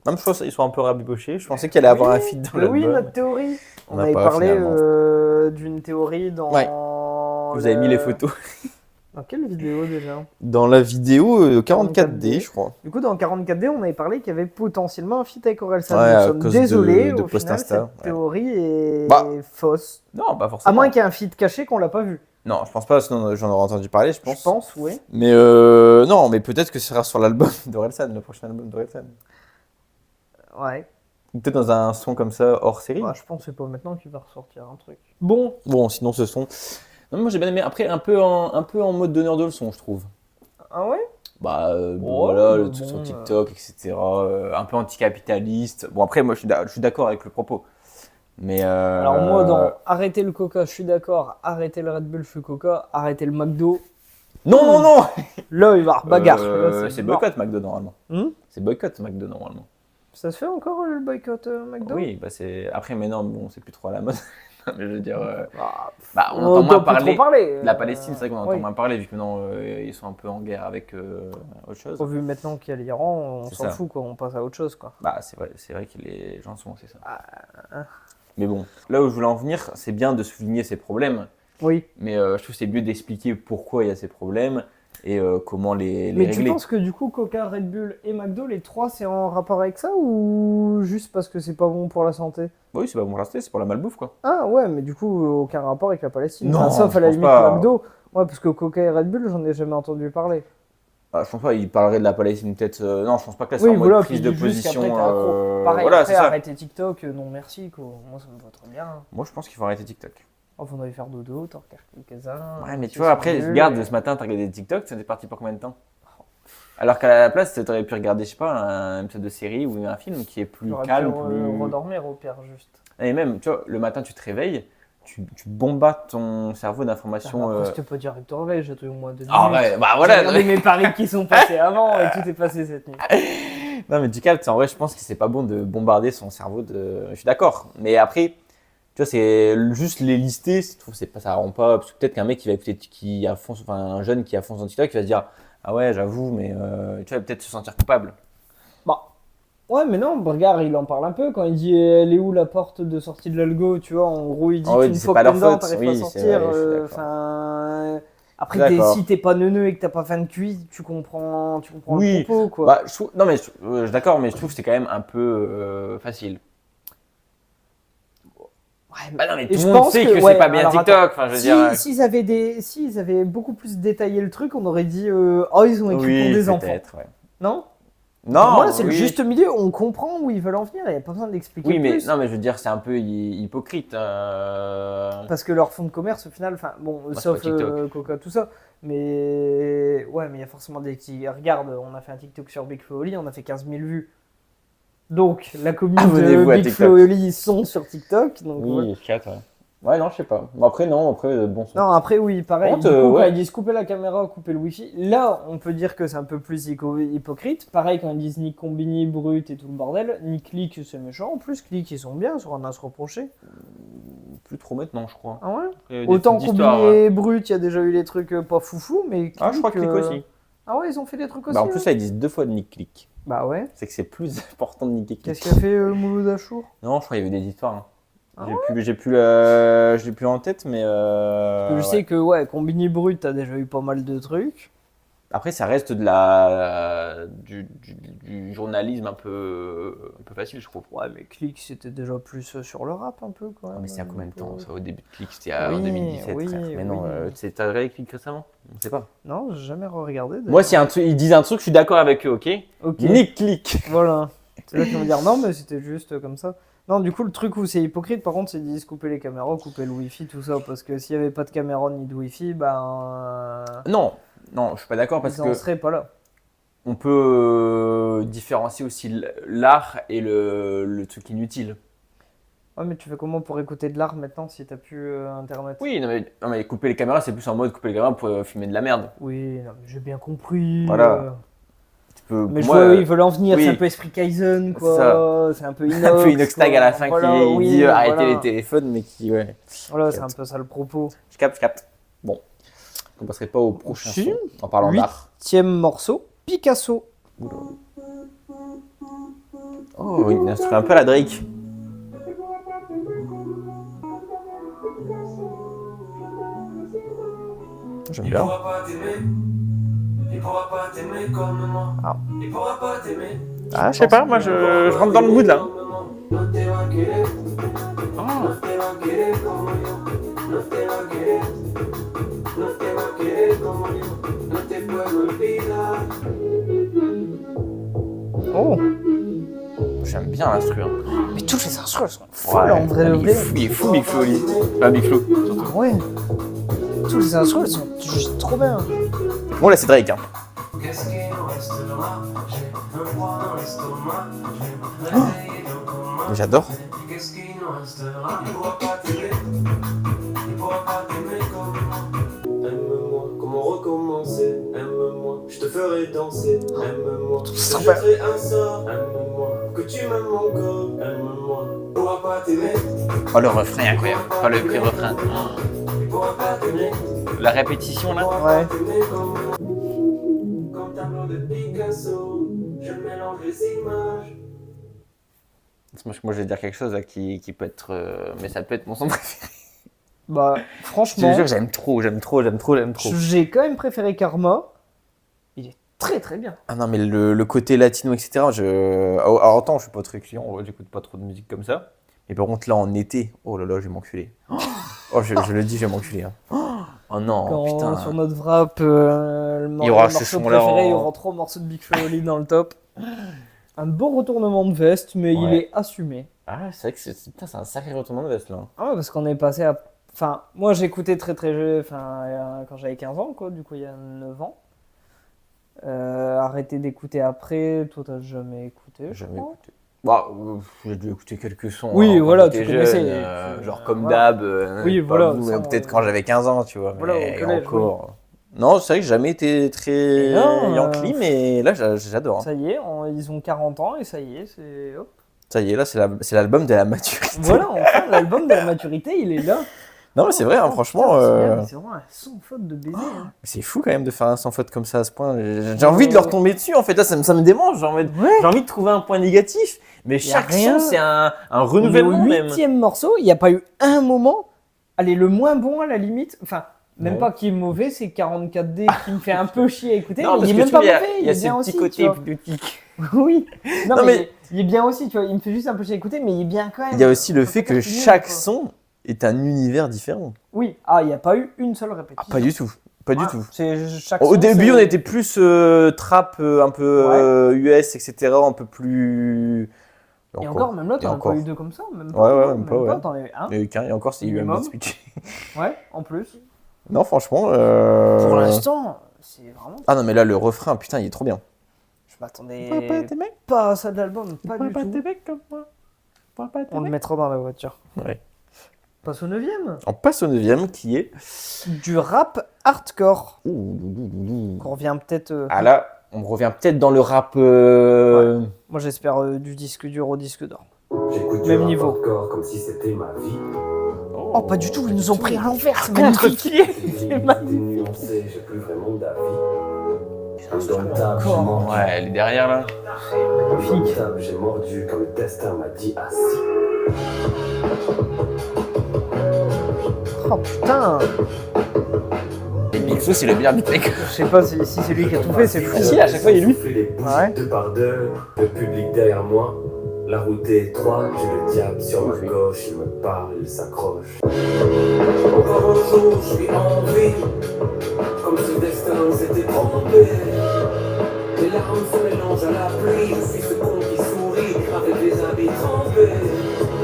Non, mais je pense qu'ils sont un peu rabibochés. Je pensais qu'il allait avoir un feat dans Mais l'album. oui, notre théorie. On On n'a avait pas, parlé finalement. d'une théorie dans. Ouais. Vous avez mis les photos. Dans quelle vidéo déjà? Dans la vidéo 44D, 44D. je crois. Du coup, dans 44D, on avait parlé qu'il y avait potentiellement un feat avec Orelsan. Ouais, Nous à sommes cause désolés, de au post final, Insta, cette ouais. théorie est Bah. fausse. Non, pas À forcément. moins qu'il y ait un feat caché qu'on l'a pas vu. Non, je pense pas, sinon j'en aurais entendu parler, je pense. Je pense, oui. Mais non, mais peut-être que ce sera sur l'album d'Orelsan, le prochain album d'Orelsan. Ouais. Ou peut-être dans un son comme ça, hors série. Ouais, je pense que c'est pas maintenant qu'il va ressortir un truc. Bon, Bon, sinon ce son... Non, moi j'ai bien aimé. Après, un peu en mode donneur de leçons, je trouve. ah ouais? Bah, Oh, voilà, le bah truc bon, sur TikTok, etc. Un peu anticapitaliste. Bon, après, moi je suis d'accord avec le propos. Mais Alors moi, dans arrêter le coca, je suis d'accord. Arrêter le Red Bull, je suis coca. Arrêter le McDo. Non, non, non Là, il va y avoir bagarre. Là, C'est mort. boycott McDo normalement. Hmm, C'est boycott McDo normalement. ça se fait encore le boycott McDo? Oui, bah c'est. Après, mais non, bon, c'est plus trop à la mode. Mais je veux dire. Ah, Bah, on on entend moins doit plus parler. trop parler. De la Palestine, c'est vrai qu'on entend oui. moins parler vu que maintenant ils sont un peu en guerre avec autre chose. Vu maintenant qu'il y a l'Iran, on C'est s'en ça. fout quoi, on passe à autre chose quoi. Bah, c'est vrai que les gens sont, c'est ça. hein. Mais bon, là où je voulais en venir, c'est bien de souligner ces problèmes, Oui. mais je trouve que c'est mieux d'expliquer pourquoi il y a ces problèmes et comment les Mais régler. tu penses que du coup Coca, Red Bull et McDo, les trois c'est en rapport avec ça ou juste parce que c'est pas bon pour la santé? Oui, c'est pas bon pour la santé, c'est pour la malbouffe quoi. Ah ouais, mais du coup aucun rapport avec la Palestine. Non, Sauf à je la pense limite pas. McDo. Ouais, parce que Coca et Red Bull, j'en ai jamais entendu parler. Ah, je pense pas, il parlerait de la Palestine peut-être. Non, je pense pas que là c'est Oui, en mode voilà, prise puis de juste position. qu'après, t'es accro. Pareil, voilà, après c'est ça. arrêter TikTok, non merci quoi. Moi ça me va très bien. Moi je pense qu'il faut arrêter TikTok. Oh, faudrait faire dodo, t'en regardes quelques-uns. Ouais, mais tu Ceux vois, sont après, nuls, regarde, et- ce matin, t'as regardé TikTok, t'es parti pour combien de temps? Alors qu'à la place, t'aurais pu regarder, je sais pas, un épisode de série ou un film qui est plus J'aurais pu calme, plus. redormir au pire juste. Et même, tu vois, le matin, tu te réveilles, tu bombardes ton cerveau d'informations. Après, je te peux dire que tu réveilles, j'ai au moins 2 minutes. Ah ouais, bah J'ai voilà. regardé mes paris qui sont passés avant et tout est passé cette nuit. Non, mais du calme, en vrai, je pense que c'est pas bon de bombarder son cerveau de. Je suis d'accord. Mais après, tu vois, c'est juste les lister, je trouve que c'est pas, ça rend pas. Parce que peut-être qu'un mec qui va écouter, qui a fond, enfin, un jeune qui a fond dans TikTok, il va se dire, ah ouais, j'avoue, mais tu vas peut-être se sentir coupable. Bah. Ouais, mais non, regarde, il en parle un peu quand il dit elle est où la porte de sortie de l'algo, tu vois. En gros, il dit Ah ouais, qu'une c'est fois pas que t'es leur dedans, faute. t'arrives Oui, pas à c'est sortir. vrai, je suis d'accord. Enfin. Après, D'accord. si t'es pas neuneux et que t'as pas faim de cuit, tu comprends Oui. le propos, quoi. Bah, je trouve, non, mais je suis d'accord, mais je trouve que c'est quand même un peu facile. Ouais, Bah non, mais et tout je le monde pense sait que, que ouais, c'est pas bien alors, TikTok. attends. Enfin, je veux dire. S'ils avaient beaucoup plus détaillé le truc, on aurait dit oh, ils ont écrit pour des enfants. peut-être, ouais. Non? Non, Pour moi, c'est le oui. juste milieu, on comprend où ils veulent en venir, il n'y a pas besoin d'expliquer Oui, mais plus. non, mais je veux dire, c'est un peu hypocrite. Parce que leur fonds de commerce, au final, enfin, bon, c'est sauf pas TikTok. Coca, tout ça, mais ouais, mais il y a forcément des petits. Regarde, on a fait un TikTok sur Big Flo et Oli, on a fait 15 000 vues. Donc, la communauté Abonnez-vous de à Big TikTok. Flo et Oli sont sur TikTok. Donc, ouais. Oui, 4, ouais. Ouais, non, je sais pas. Bon, après, non, après, bon son. Non, après, oui, pareil. Par Du contre, coup, quand ouais. ils disent couper la caméra, couper le wifi, là, on peut dire que c'est un peu plus hypocrite. Pareil, quand ils disent ni combini, brut et tout le bordel, ni click, c'est méchant. En plus, click, ils sont bien, sur un à se reprocher. Plus trop maintenant, je crois. Ah ouais? Il y a des Autant petites histoires, combini ouais. et brut, il y a déjà eu des trucs pas foufou, mais Ah, je crois que click aussi. Ah ouais, ils ont fait des trucs aussi. Bah, en plus, ouais. là, ils disent 2 fois de nick click. Bah ouais. C'est que c'est plus important de niquer click. Qu'est-ce qu'a fait le Mouloud Achour? Non, je crois qu'il y avait des histoires. Hein. Ah Je l'ai plus en tête, mais. Je ouais. sais que ouais, combini brut, t'as déjà eu pas mal de trucs. Après, ça reste du journalisme un peu facile, je trouve. Ouais, mais click, c'était déjà plus sur le rap un peu quand même. Ah, mais c'est à combien de temps ça, au début de Click? C'était Oui, en 2017, oui, frère. Mais non, oui. t'as regardé Click récemment? On sait pas. Non, j'ai jamais regardé. d'ailleurs. Moi, si ils disent un truc, je suis d'accord avec eux, ok? Ok. Nick Click. Voilà. C'est là qu'ils vont dire non, mais c'était juste comme ça. Non, du coup, le truc où c'est hypocrite, par contre, c'est qu'ils disent couper les caméras, couper le wifi, tout ça. Parce que s'il n'y avait pas de caméra ni de wifi, ben. Non, non, je suis pas d'accord parce ils en que seraient pas là. on peut différencier aussi l'art et le truc inutile. Ouais, mais tu fais comment pour écouter de l'art maintenant si t'as plus internet? Oui, non, mais couper les caméras, c'est plus en mode couper les caméras pour filmer de la merde. Oui, non, mais j'ai bien compris. Voilà. Tu peux, Mais moi, je vois, ils veulent en venir, oui. c'est un peu esprit Kaizen, C'est quoi. C'est un peu Inox. un peu Inox Tag à la fin voilà, qui oui, dit arrêtez voilà. les téléphones, mais qui, ouais. Voilà, c'est un peu ça le propos. Je capte. Bon. On passerait pas au prochain Si. son en parlant d'art. 8e morceau, Picasso. Oh, oui, une instru un peu à la Drake. J'aime Il bien. pourra pas t'aimer. Il pourra pas t'aimer comme moi. Ah. Il pourra pas t'aimer. Ah, je sais pas, moi je rentre dans le mood là. No te va a querer. Ah. No te va a querer como yo. No te va a querer. No te va a querer como yo. No te puedo olvidar. Oh, J'aime bien l'instru. Hein. mais toutes les instruments elles sont folles en vrai de il est vrai. fou, il est fou Big Flo, lui. Pas Big Flo, surtout. Ouais. Toutes les instruments elles sont juste trop bien. Bon, là c'est Drake. Hein. Qu'est-ce qu'il nous restera? J'ai un froid dans l'estomac. Je vais me réveiller dans ton main. J'adore. Qu'est-ce qu'il nous restera? Il pourra pas t'aimer. Il pourra pas t'aimer comme moi. Aime-moi, comment recommencer? Aime-moi, je te ferai danser. Aime-moi, je te ça va. jetterai un sort. Aime-moi, que tu m'aimes encore. Aime-moi, Il pourra pas t'aimer. Oh, le refrain est incroyable. Pas le pré-refrain. Il pourra pas t'aimer. La répétition là. Ouais. T'aimer comme moi. Comme tableau de Picasso. Je mélange les images. Moi je vais dire quelque chose là qui peut être. Mais ça peut être mon son préféré. Bah, Je te franchement, jure, j'aime trop. j'ai quand même préféré Karma. Il est très très bien. Ah non, mais le côté latino, etc. Alors, attends, je suis pas très client, j'écoute pas trop de musique comme ça. Mais par contre, là, en été, oh là là, je vais m'enculer. Oh, je le dis, je vais m'enculer. Hein. Oh non, Quand putain. sur notre wrap, Il y aura le ce morceau son-là préféré, en- il y aura 3 morceaux de Big Flo et Oli dans le top. Un beau retournement de veste, mais il Ouais. est assumé. Ah, c'est vrai que putain, c'est un sacré retournement de veste là. Ah ouais, parce qu'on est passé à... Enfin, moi j'écoutais très très jeune, enfin, quand j'avais 15 ans, quoi, du coup il y a 9 ans. Arrêté d'écouter après, toi t'as jamais écouté, je Jamais crois. écouté. Bah, j'ai dû écouter quelques sons. Oui, quand voilà, j'étais tu connaissais, genre tu- comme voilà. d'hab. Oui, pas voilà, vous, ça, mais peut-être quand j'avais 15 ans, tu vois. Voilà, mais au collège, encore. Non, c'est vrai que j'ai jamais été très Et non, Yankee, mais là, j'adore. Hein. Ça y est, ils ont 40 ans et ça y est, c'est... Hop. Ça y est, là, c'est l'album de la maturité. Voilà, enfin, l'album de la maturité, il est là. Non, mais c'est vrai, hein, Oh, franchement. putain, c'est bien, c'est vraiment un sans faute de baiser. hein. C'est fou quand même de faire un sans faute comme ça à ce point. J'ai envie de leur tomber dessus en fait. Là, ça me démange. J'ai envie de trouver un point négatif. Mais Y a chaque rien. son, c'est un On est au renouvellement même. 8e morceau, il n'y a pas eu un moment. Allez, le moins bon à la limite, enfin, même Ouais. pas qui est mauvais, c'est 44D qui me fait un peu chier à écouter. Non, mais parce il est que même tu pas vois, mauvais, il y a est ce bien petit aussi. côté tu vois. hypnotique. Oui. Non, Non, mais, mais- il est bien aussi, tu vois. Il me fait juste un peu chier à écouter, mais il est bien quand même. Il y a aussi le Faut fait pas que faire nul, chaque quoi. son est un univers différent. Oui, ah, il n'y a pas eu une seule Ah, répétition. pas du tout. Pas du Ah, tout. C'est chaque Au son, début, c'est- on était plus trap, un peu US, etc. Un peu plus. Et encore, même là, Et t'en as encore. pas eu deux comme ça. Même Ouais, pas, ouais, non, même pas, ouais. T'en as eu un. Il y a eu qu'un, et encore, c'est UM Minimum. Speech. Ouais, en plus. Non, franchement. Pour l'instant, c'est vraiment. Ah non, mais là, le refrain, putain, il est trop bien. Je m'attendais mecs, pas à ça de l'album, pas du tout. mecs comme moi. On le mettra dans la voiture. Ouais. Passe au 9ème. On passe au 9ème qui est. Du rap hardcore. Ouh. On revient peut-être. Ah là, on revient peut-être dans le rap. Moi j'espère du disque dur au disque d'or. J'écoute du Même rap niveau. hardcore comme si c'était ma vie. Oh, pas du tout, ils nous ont pris à l'envers, c'est Contre-pied. magnifique. J'ai nuancé, j'ai plus vraiment d'avis. Indomptable, j'ai mordu. Ouais, elle est derrière là. Indomptable, j'ai mordu quand le destin m'a dit assis. Oh putain. Et Big Flo, c'est le meilleur beatmaker. Je sais pas si c'est lui qui a tout fait, c'est fou. Ah si, à chaque fois, il est lui. Souffler les bougies Ouais. deux par deux, le public derrière moi. La route est étroite, j'ai le diable sur ma gauche, il me parle, il s'accroche. Encore un jour, je suis en vie. Comme si le destin s'était trompé. Les larmes se mélangent à la pluie. Je suis ce con qui sourit avec les habits trempés.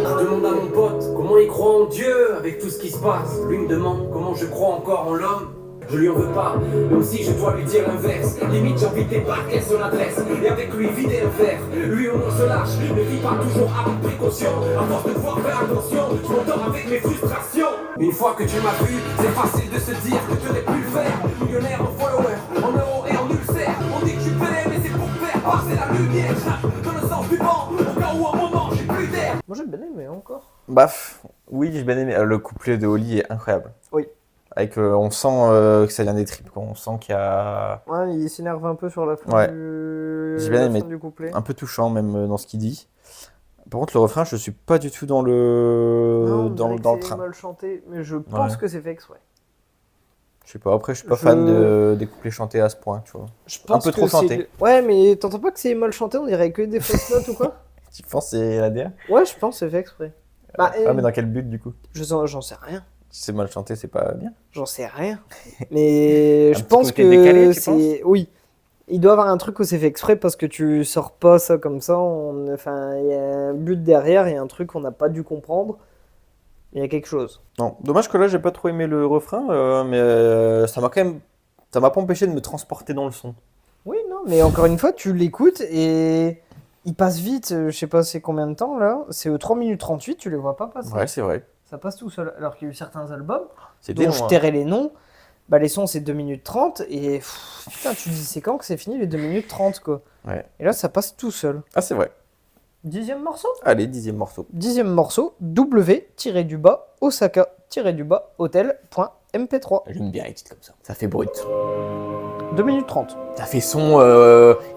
Je demande à mon pote comment il croit en Dieu avec tout ce qui se passe. Lui me demande comment je crois encore en l'homme. Je lui en veux pas, même si je dois lui dire l'inverse. Limite j'ai envie de débarquer son adresse et avec lui vider un verre. Lui on se lâche, ne vit pas toujours avec précaution. À force de devoir faire attention, je m'endors avec mes frustrations. Une fois que tu m'as vu, c'est facile de se dire que tu n'aurais pu le faire. Millionnaire en followers, en euros et en ulcères. On dit que tu fais mais c'est pour faire passer la lumière. Dans le sens du vent, au cas où un moment j'ai plus d'air. Moi j'ai bien aimé encore. Baf, oui, j'ai bien aimé. Le couplet de Oli est incroyable. Oui. Avec, on sent que ça vient des tripes, quoi. On sent qu'il y a Ouais, il s'énerve un peu sur la fin, Ouais. du... J'ai bien la aimé. fin du couplet. un peu touchant, même dans ce qu'il dit. Par contre, le refrain, je suis pas du tout dans Non, le, on dans, dirait dans que le c'est train. mal chanté, mais je pense Ouais. que c'est fait exprès. Je sais pas, après, je suis pas Je- fan des couplets chantés à ce point, tu vois. Je pense peu que trop c'est- chanté. Ouais, mais t'entends pas que c'est mal chanté, on dirait que des fausses notes ou quoi? Tu penses que c'est la DA? Ouais, je pense que c'est fait exprès. Bah, Ah, mais dans quel but, du coup? j'en sais rien. Si c'est mal chanté, c'est pas bien. J'en sais rien. Mais Un je petit pense côté que décalé, tu c'est. Oui. Il doit y avoir un truc où c'est fait exprès parce que tu sors pas ça comme ça. Enfin, il y a un but derrière, il y a un truc qu'on n'a pas dû comprendre. Il y a quelque chose. Non, dommage que là, j'ai pas trop aimé le refrain, mais ça m'a quand même. Ça m'a pas empêché de me transporter dans le son. Oui, non, mais encore une fois, tu l'écoutes et il passe vite. Je sais pas c'est combien de temps là. C'est 3 minutes 38, tu les vois pas passer. Ouais, c'est vrai. Ça passe tout seul. Alors qu'il y a eu certains albums C'était dont long, je hein. tairai les noms. Bah, les sons, c'est 2 minutes 30 et putain, tu dis c'est quand que c'est fini les 2 minutes 30 quoi. Ouais. Et là, ça passe tout seul. Ah, c'est vrai. 10e morceau? Allez, 10e morceau. 10e morceau, W-Osaka-Hotel.mp3. J'aime bien les titres comme ça. Ça fait brut. 2 minutes 30. Ça fait son.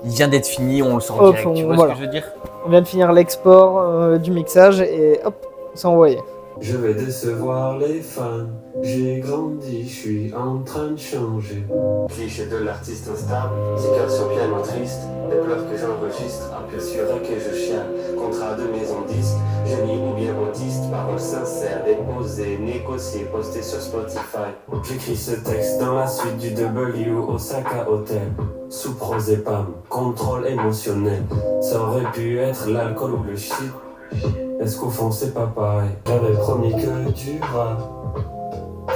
Il vient d'être fini, on le sort Hop, direct. Tu vois voilà. ce que je veux dire? On vient de finir l'export du mixage et hop, c'est envoyé. Je vais décevoir les fans. J'ai grandi, je suis en train de changer. Cliché de l'artiste instable, 6 cœurs sur piano triste, les pleurs que j'enregistre, appel sur un que je chiale. Contrat de maison disque, génie ou bien autiste, paroles sincères, déposées, négociées, postées sur Spotify. J'écris ce texte dans la suite du W Osaka Hotel. Sous Prozépam, contrôle émotionnel. Ça aurait pu être l'alcool ou le shit. Est-ce qu'au fond c'est pas pareil? J'avais promis que du rap.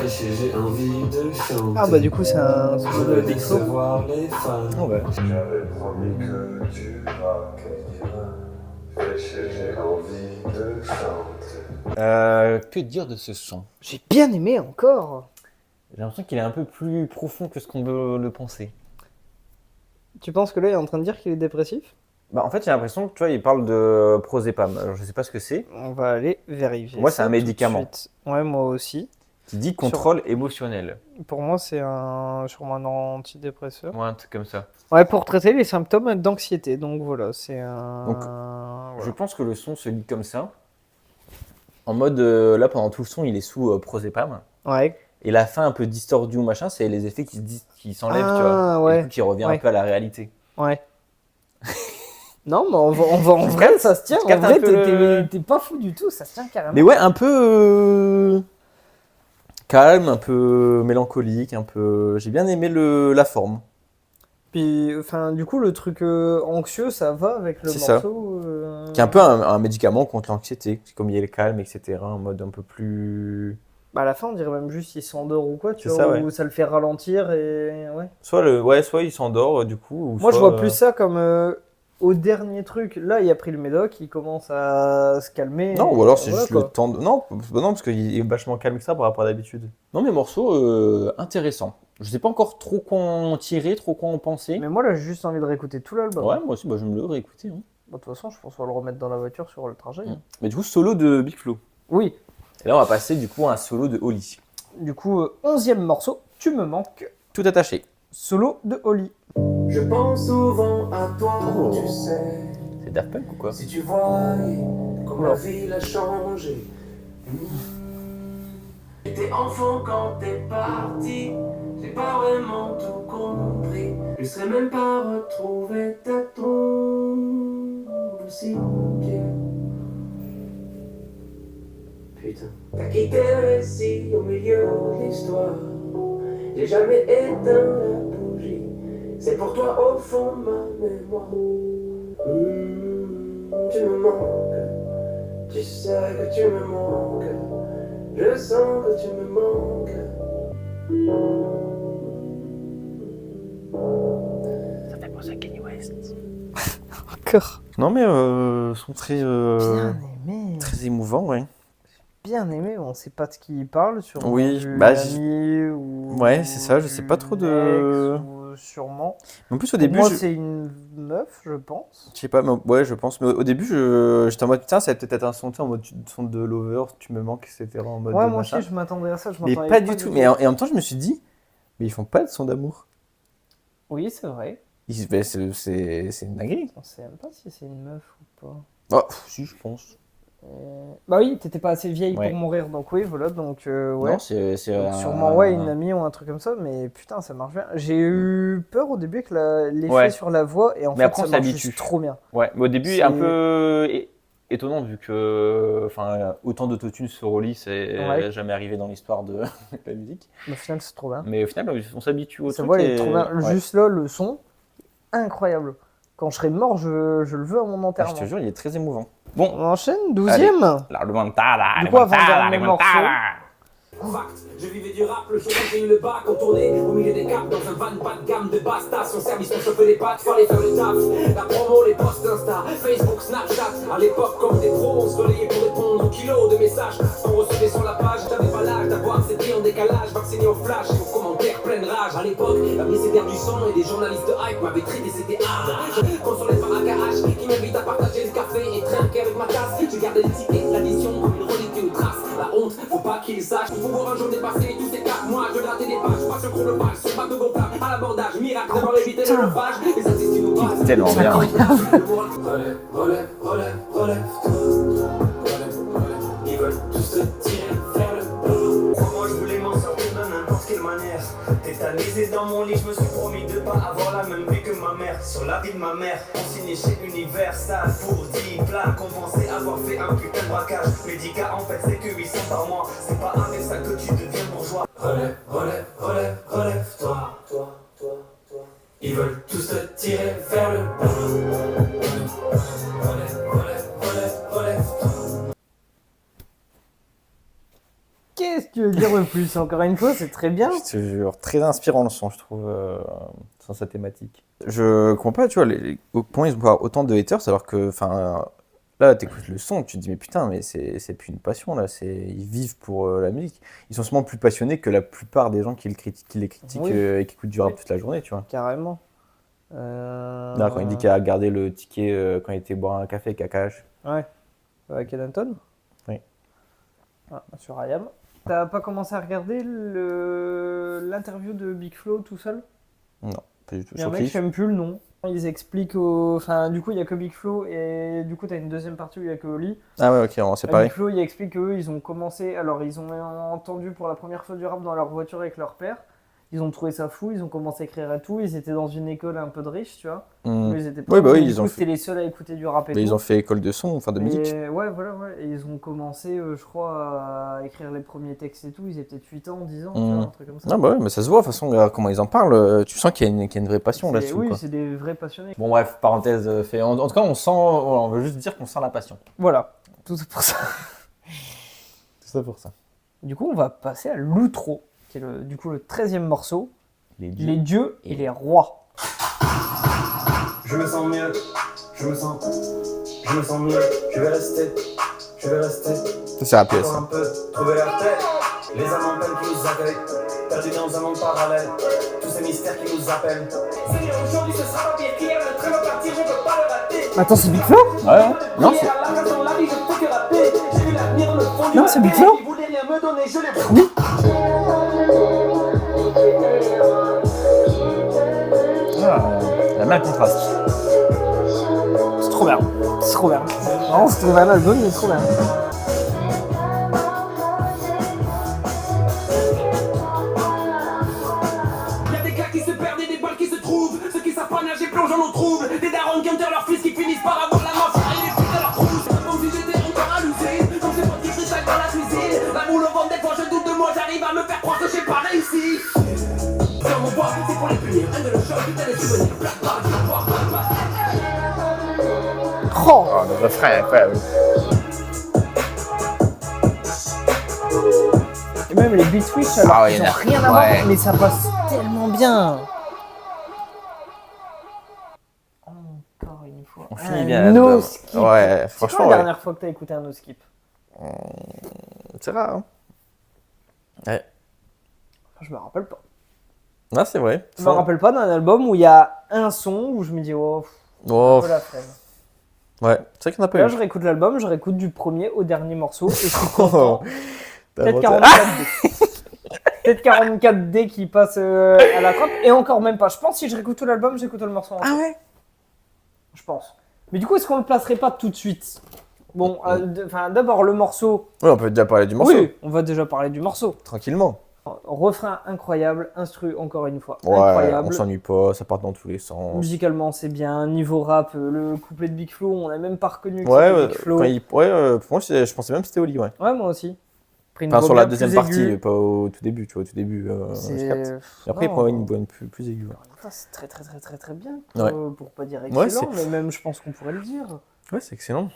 Péché, j'ai envie de chanter. Ah bah du coup c'est un Je solo de veux Dixo. décevoir les fans. Ah ouais. J'avais promis que du rap. Péché, j'ai envie de chanter. Que dire de ce son? J'ai bien aimé encore. J'ai l'impression qu'il est un peu plus profond que ce qu'on veut le penser. Tu penses que là il est en train de dire qu'il est dépressif? Bah, en fait, j'ai l'impression que tu vois, il parle de Prozépam. Alors, je sais pas ce que c'est. On va aller vérifier. Moi, c'est ça un tout de médicament. suite. Ouais, moi aussi. Qui dit contrôle émotionnel. Pour moi c'est sûrement un antidépresseur. Ouais, un truc comme ça. Ouais, pour traiter les symptômes d'anxiété. Donc voilà, c'est un... Donc, voilà. Je pense que le son se lit comme ça. En mode, là, pendant tout le son, il est sous Prozépam. Ouais. Et la fin un peu distordue ou machin, c'est les effets qui s'enlèvent, tu Ah, vois. Et ouais. du coup, qui revient un Ouais. peu à la réalité. Ouais. Non, mais on va en vrai, ça se tient. Tu En captes un vrai, peu le- t'es pas fou du tout, ça se tient carrément. Mais ouais, un peu calme, un peu mélancolique, un peu. J'ai bien aimé la forme. Puis, enfin, du coup, le truc anxieux, ça va avec le C'est ça. morceau. Qui est un peu un médicament contre l'anxiété. C'est comme il est calme, etc. En mode un peu plus. Bah, à la fin, on dirait même juste il s'endort ou quoi, tu C'est vois, ça, ouais. ou ça le fait ralentir et ouais. Soit il s'endort du coup. Ou Moi, je soit, vois plus ça comme au dernier truc. Là, il a pris le médoc, il commence à se calmer. Non, et ou alors c'est voilà, juste quoi. le temps de. Non, parce qu'il est vachement calme que ça par rapport à d'habitude. Non, mais morceau intéressant. Je sais pas encore trop quoi en tirer, trop quoi en penser. Mais moi, là, j'ai juste envie de réécouter tout l'album. Ouais, moi aussi, bah, je vais me le réécouter. Hein. Bah, de toute façon, je pense qu'on va le remettre dans la voiture sur le trajet. Mais du coup, solo de Big Flo. Oui. Et là, on va passer du coup à un solo de Oli. Du coup, 11e morceau, Tu me manques, Tout attaché. solo de Oli. Je pense souvent à toi, Oh. tu sais. C'est Daft Punk ou quoi? Si tu voyais comme la ville a changé. J'étais enfant quand t'es parti. J'ai pas vraiment tout compris. Je serais même pas retrouvé ta tombe aussi ok. Putain. T'as quitté le récit au milieu de l'histoire. J'ai jamais éteint la bougie. C'est pour toi au fond de ma mémoire. Tu me manques. Tu sais que tu me manques. Je sens que tu me manques. Ça fait penser à Kanye West. Encore. Non, mais sont très, Bien aimé. très émouvants, ouais. Bien aimé, on sait pas de qui il parle, sur Oui, du bah, ami ou ouais, c'est ça, je sais pas du trop de- ex, ou sûrement. Mais en plus, au Pour début, moi, je c'est une meuf, je pense. sais pas, mais ouais, je pense. Mais au début, j'étais en mode, putain, ça va peut-être être un son, tu sais, en mode son de Lover, tu me manques, etc. En mode Ouais, de moi machin. aussi, je m'attendais à ça. Je Mais m'attendais pas du tout. Mais et en même temps, je me suis dit, mais ils font pas de son d'amour. Oui, c'est vrai. C'est une dinguerie. On sait même pas si c'est une meuf ou pas. Oh, si, je pense. Bah oui, t'étais pas assez vieille Ouais. pour mourir, donc oui, voilà, donc ouais. Non, c'est Donc, sûrement, ouais, une amie ou un truc comme ça, mais putain, ça marche bien. J'ai eu peur au début avec l'effet Ouais. sur la voix, et en Mais fait, après, ça on marche s'habitue. juste trop bien. Ouais, mais au début, C'est- un peu étonnant vu que autant d'autotune sur Oli, c'est Ouais. jamais arrivé dans l'histoire de la musique. Mais au final, c'est trop bien. Mais au final, on s'habitue au Sa truc. voix, elle est et- trop bien. ouais. Juste là, le son, incroyable. Quand je serai mort, je le veux à mon Ah, enterrement. je te jure, il est très émouvant. On enchaîne, 12e. La remontada, Du coup, avant le dernier Fact, je vivais du rap, le jour où j'ai eu le bac, on tournait au milieu des caps dans un van pas de gamme de basta. Son service pour chauffer les pattes, fallait faire le taf. La promo, les posts Insta, Facebook, Snapchat. À l'époque, comme des pros, on se relayait pour répondre aux kilos de messages qu'on recevait sur la page. J'avais pas l'âge d'avoir c'était en décalage, vacciné au flash, et aux commentaires pleine rage. À l'époque, la précédère du sang et des journalistes de hype m'avaient traité, c'était hard. Consolé par AKH qui m'invite à partager le café et trinquer avec ma tasse. J'ai gardé les tickets de l'addition comme une relique ou une trace. La honte, faut pas qu'ils sachent. Il faut voir un jour dépasser tous ces 4 mois. Je grattais des pages, passe chronophage, sur bateau gonflable, à l'abordage, miracle d'avoir évité le levage. Les assistants nous passent. C'est tellement bien. Relève, relève, relève, relève. Ils veulent tous te tirer vers le bas. Crois-moi, je voulais m'en sortir de n'importe quelle manière. Tétanisé dans mon lit, je me suis promis de pas avoir la même vie que ma mère. Sur la vie de ma mère, on signait chez Universal pour 10 plats. Compensé avoir fait un putain de braquage. Médica, en fait, c'est que 800 par mois. C'est pas avec ça que tu deviens bourgeois. Relève, relève, relève, relève-toi. Toi, toi, toi. Ils veulent tous te tirer vers le bas. Relève, relève, relève, relève, relève-toi. Qu'est-ce que tu veux dire de plus? Encore une fois, c'est très bien. Je te jure, très inspirant le son, je trouve, sans sa thématique. Je comprends pas, tu vois, au point ils ont pas autant de haters, alors que, enfin, là, t'écoutes le son, tu te dis, mais putain, mais c'est plus une passion, là, ils vivent pour la musique. Ils sont sûrement plus passionnés que la plupart des gens qui les critiquent Oui. et qui écoutent du rap Oui. toute la journée, tu vois. Carrément. Là, quand il dit qu'il a gardé le ticket quand il était boire un café avec Akash. Ouais. Avec Edenton? Oui. Ah, sur IAM. T'as pas commencé à regarder l'interview de Big Flo tout seul? Non, pas du tout. Il y a un Sur mec, qui j'aime plus le nom. Ils expliquent Enfin, du coup, il y a que Big Flo et du coup, t'as une deuxième partie où il y a que Oli. Ah ouais, ok, on s'est parlé. Big Flo, il explique qu'eux, ils ont commencé... Alors, ils ont entendu pour la première fois du rap dans leur voiture avec leur père. Ils ont trouvé ça fou, ils ont commencé à écrire et tout. Ils étaient dans une école un peu de riche, tu vois. Hmm. Ils étaient pas... Oui, bah oui, Du ils coup, ont c'était les seuls à écouter du rap et Mais tout. ils ont fait école de son, enfin de musique. Et ouais, voilà, ouais. Et ils ont commencé, je crois, à écrire les premiers textes et tout. Ils étaient peut-être 8 ans, 10 ans, tu vois, un truc comme ça. Ah bah ouais, mais ça se voit, de toute façon, regarde comment ils en parlent, tu sens qu'il y a une vraie passion C'est- là-dessus. Oui, quoi. c'est des vrais passionnés. Bon bref, parenthèse fait. En tout cas, on veut juste dire qu'on sent la passion. Voilà, tout ça pour ça. Tout ça pour ça. Du coup, on va passer à l'outro, qui est du coup le 13e morceau. Les dieux et les rois. Je me sens mieux, je me sens mieux. Je vais rester, Ça c'est rapide encore ça. un peu, trouver la paix. Les âmes en peine qui nous accueillent, perdus dans un monde parallèle. Tous ces mystères qui nous appellent. Seigneur, aujourd'hui ce sera pas pire qu'hier. Le train va partir, on peut pas le rater. Attends, c'est Big Flo? Ouais, non, c'est. Non, c'est Big Flo? Oui. La main contraste. C'est trop bien. C'est trop bien. Non, c'est trop bien l'album, il est trop bien. Y'a des gars qui se perdent et des balles qui se trouvent. Ceux qui savent pas nager plongent en eau trouble. Des darons qui enterrent leurs fils qui finissent par avoir la mort et les flics à leur trousse. Comme si j'étais encore à l'usine. Comme ces potes qui freestyle dans la cuisine. La boule au ventre, des fois je doute de moi. J'arrive à me faire croire que j'ai pas réussi. Dans mon bois, c'est pour les punir. Un de le choc, putain de souvenirs. Black bar, du pouvoir, black bar. Oh, Oh, le refrain est incroyable. et même les beat switch, alors Ah ouais, qu'ils il y en ont a- rien à voir, ouais. mais ça passe tellement bien. Encore une fois. On finit Un bien. no l'album. skip. Ouais, C'est franchement, quand la ouais. dernière fois que t'as écouté un no skip? C'est rare. Hein. Ouais. Je me rappelle pas. Ah, c'est vrai. Je me rappelle pas d'un album où il y a un son où je me dis, oh, Oh, un peu la flemme. ouais, c'est vrai qu'on a pas Là, eu. je réécoute l'album, je réécoute du premier au dernier morceau et je suis content. T'as Peut-être inventé- 44D. Peut-être 44D qui passe à la trappe et encore même pas. Je pense que si je réécoute tout l'album, j'écoute le morceau entier. Ah ouais. Je pense. Mais du coup, est-ce qu'on le placerait pas tout de suite? Bon, d'abord le morceau. Oui, on peut déjà parler du morceau. Oui, on va déjà parler du morceau. Tranquillement. Refrain incroyable, instru encore une fois Ouais, incroyable. on s'ennuie pas, ça part dans tous les sens. Musicalement, c'est bien. Niveau rap, le couplet de Big Flo, on n'a même pas reconnu que Ouais, c'était Big Flo. pour moi, je pensais même que c'était Oli, ouais. Ouais, moi aussi. Pris une Enfin, voix sur la bien deuxième plus partie, aiguë. pas au tout début, tu vois, au tout début, je capte. C'est... Et après, il Non, prend une voix plus aiguë. Ouais. enfin, c'est très très très très très bien. Ouais. Pour pas dire Ouais, excellent, mais même je pense qu'on pourrait le dire. Ouais, c'est excellent.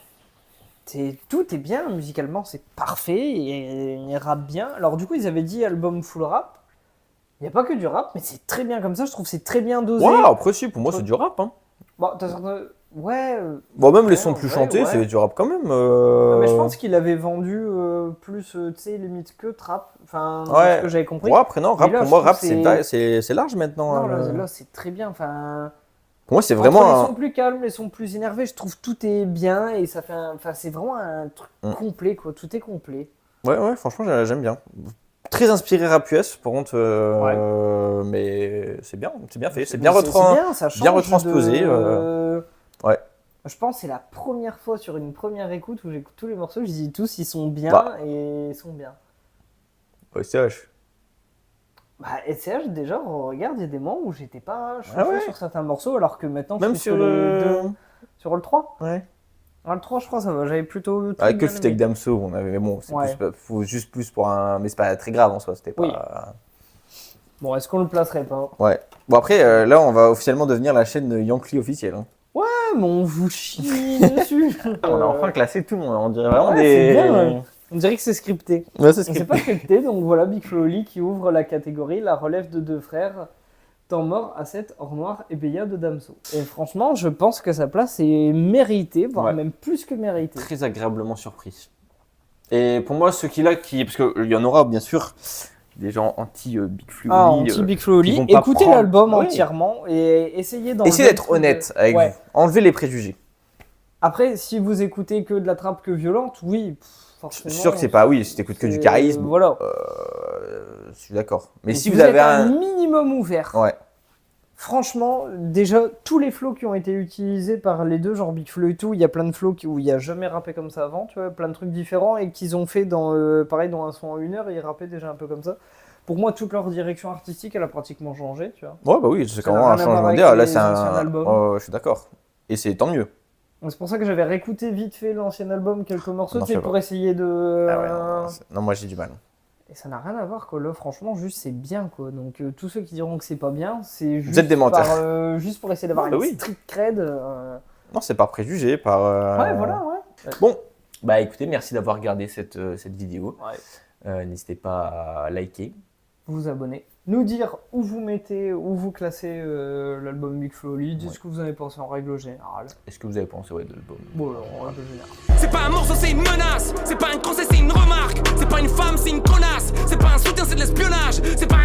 Tout est bien, musicalement c'est parfait, et il rappe bien. Alors du coup ils avaient dit album full rap. Il n'y a pas que du rap, mais c'est très bien comme ça, je trouve que c'est très bien dosé. Ouais, après, si, pour moi, c'est du rap, hein. Bon, t'as certains... Ouais. Bon, même les ouais, sons en plus vrai, chantés, ouais. c'est du rap quand même. Mais je pense qu'il avait vendu plus, tu sais, limite que trap. Enfin, Ouais. ce que j'avais compris. Ouais, après, non, rap, Mais là, pour je moi, trouve rap, que c'est large maintenant. Non, hein. là c'est très bien. Enfin, Pour moi, c'est entre vraiment. les sons plus calmes, les sons plus énervés, je trouve tout est bien et ça fait enfin, c'est vraiment un truc complet, quoi. Tout est complet. Ouais, franchement, j'aime bien. Très inspiré rap US, par contre, mais c'est bien fait. C'est bien, C'est bien, ça change bien retransposé. Ouais. Je pense que c'est la première fois sur une première écoute où j'écoute tous les morceaux, je dis tous ils sont bien Bah. et ils sont bien. Ouais, c'est vache. Bah, SCH, déjà, regarde, il y a des moments où j'étais pas chaud Ah ouais sur certains morceaux, alors que maintenant, Même je sur trouve que les deux... Sur le 3 Ouais. Le 3, je crois, ça va, j'avais plutôt... tout Avec que bien Fit avec aimé. Damso, on avait, mais bon, c'est Ouais. faut juste plus pour un. Mais c'est pas très grave en soi, c'était pas. Oui. Bon, est-ce qu'on le placerait pas? Ouais. Bon, après, là, on va officiellement devenir la chaîne Yankee officielle. Hein. Ah, mais on vous chie dessus. On a enfin classé tout le monde, on dirait vraiment Ouais, des. c'est bien, ouais. On dirait que c'est scripté. Ouais, c'est Mais c'est pas scripté, donc voilà Big Flo et Oli qui ouvre la catégorie La relève de deux frères, Temps mort, A7, Or noir et Béa de Damso. Et franchement, je pense que sa place est méritée, voire Ouais. même plus que méritée. Très agréablement surpris. Et pour moi, ceux parce qu'il y en aura bien sûr des gens anti-Big Flo et Ah, Oli, anti-Big Flo et qui Oli, vont pas écoutez prendre- l'album Ouais. entièrement et essayez d'enlever... Essayez d'être le truc de- honnête avec Ouais. vous. Enlevez les préjugés. Après, si vous écoutez que de la trappe que violente, oui, Je forcément... suis sûr que c'est pas. Oui, si t'écoutes que du c'est- charisme, Voilà. je suis d'accord. Mais Et si vous avez êtes un. minimum ouvert, Ouais. franchement, déjà, tous les flows qui ont été utilisés par les deux, genre Big Flo et tout, il y a plein de flows où il n'y a jamais rappé comme ça avant, tu vois, plein de trucs différents et qu'ils ont fait dans, pareil, dans un son en 1 heure, ils rappaient déjà un peu comme ça. Pour moi, toute leur direction artistique, elle a pratiquement changé, tu vois. Ouais, bah oui, c'est Ça quand n'a même un rien à voir changement avec d'air. Là, les c'est anciens un. albums. Ouais, je suis d'accord. Et c'est tant mieux. Donc c'est pour ça que j'avais réécouté vite fait l'ancien album, quelques morceaux, Non, tu sais, je sais pour pas. essayer de... Ah ouais, non, moi j'ai du mal. Et ça n'a rien à voir, quoi. Là, franchement, juste, c'est bien, quoi. Donc, tous ceux qui diront que c'est pas bien, c'est juste, êtes des menteurs. juste pour essayer d'avoir Non, bah une oui. street cred. Non, c'est par préjugé, par. Ouais, voilà, ouais. Bon, bah écoutez, merci d'avoir regardé cette vidéo. Ouais. N'hésitez pas à liker. Vous abonner. Nous dire où vous mettez, où vous classez l'album Big Flo et Oli, dites Ouais. ce que vous en avez pensé en règle générale. Est-ce que vous avez pensé de l'album? Bon, en règle générale. C'est pas un morceau, c'est une menace. C'est pas un conseil, c'est une remarque. C'est pas une femme, c'est une connasse. C'est pas un soutien, c'est de l'espionnage. C'est pas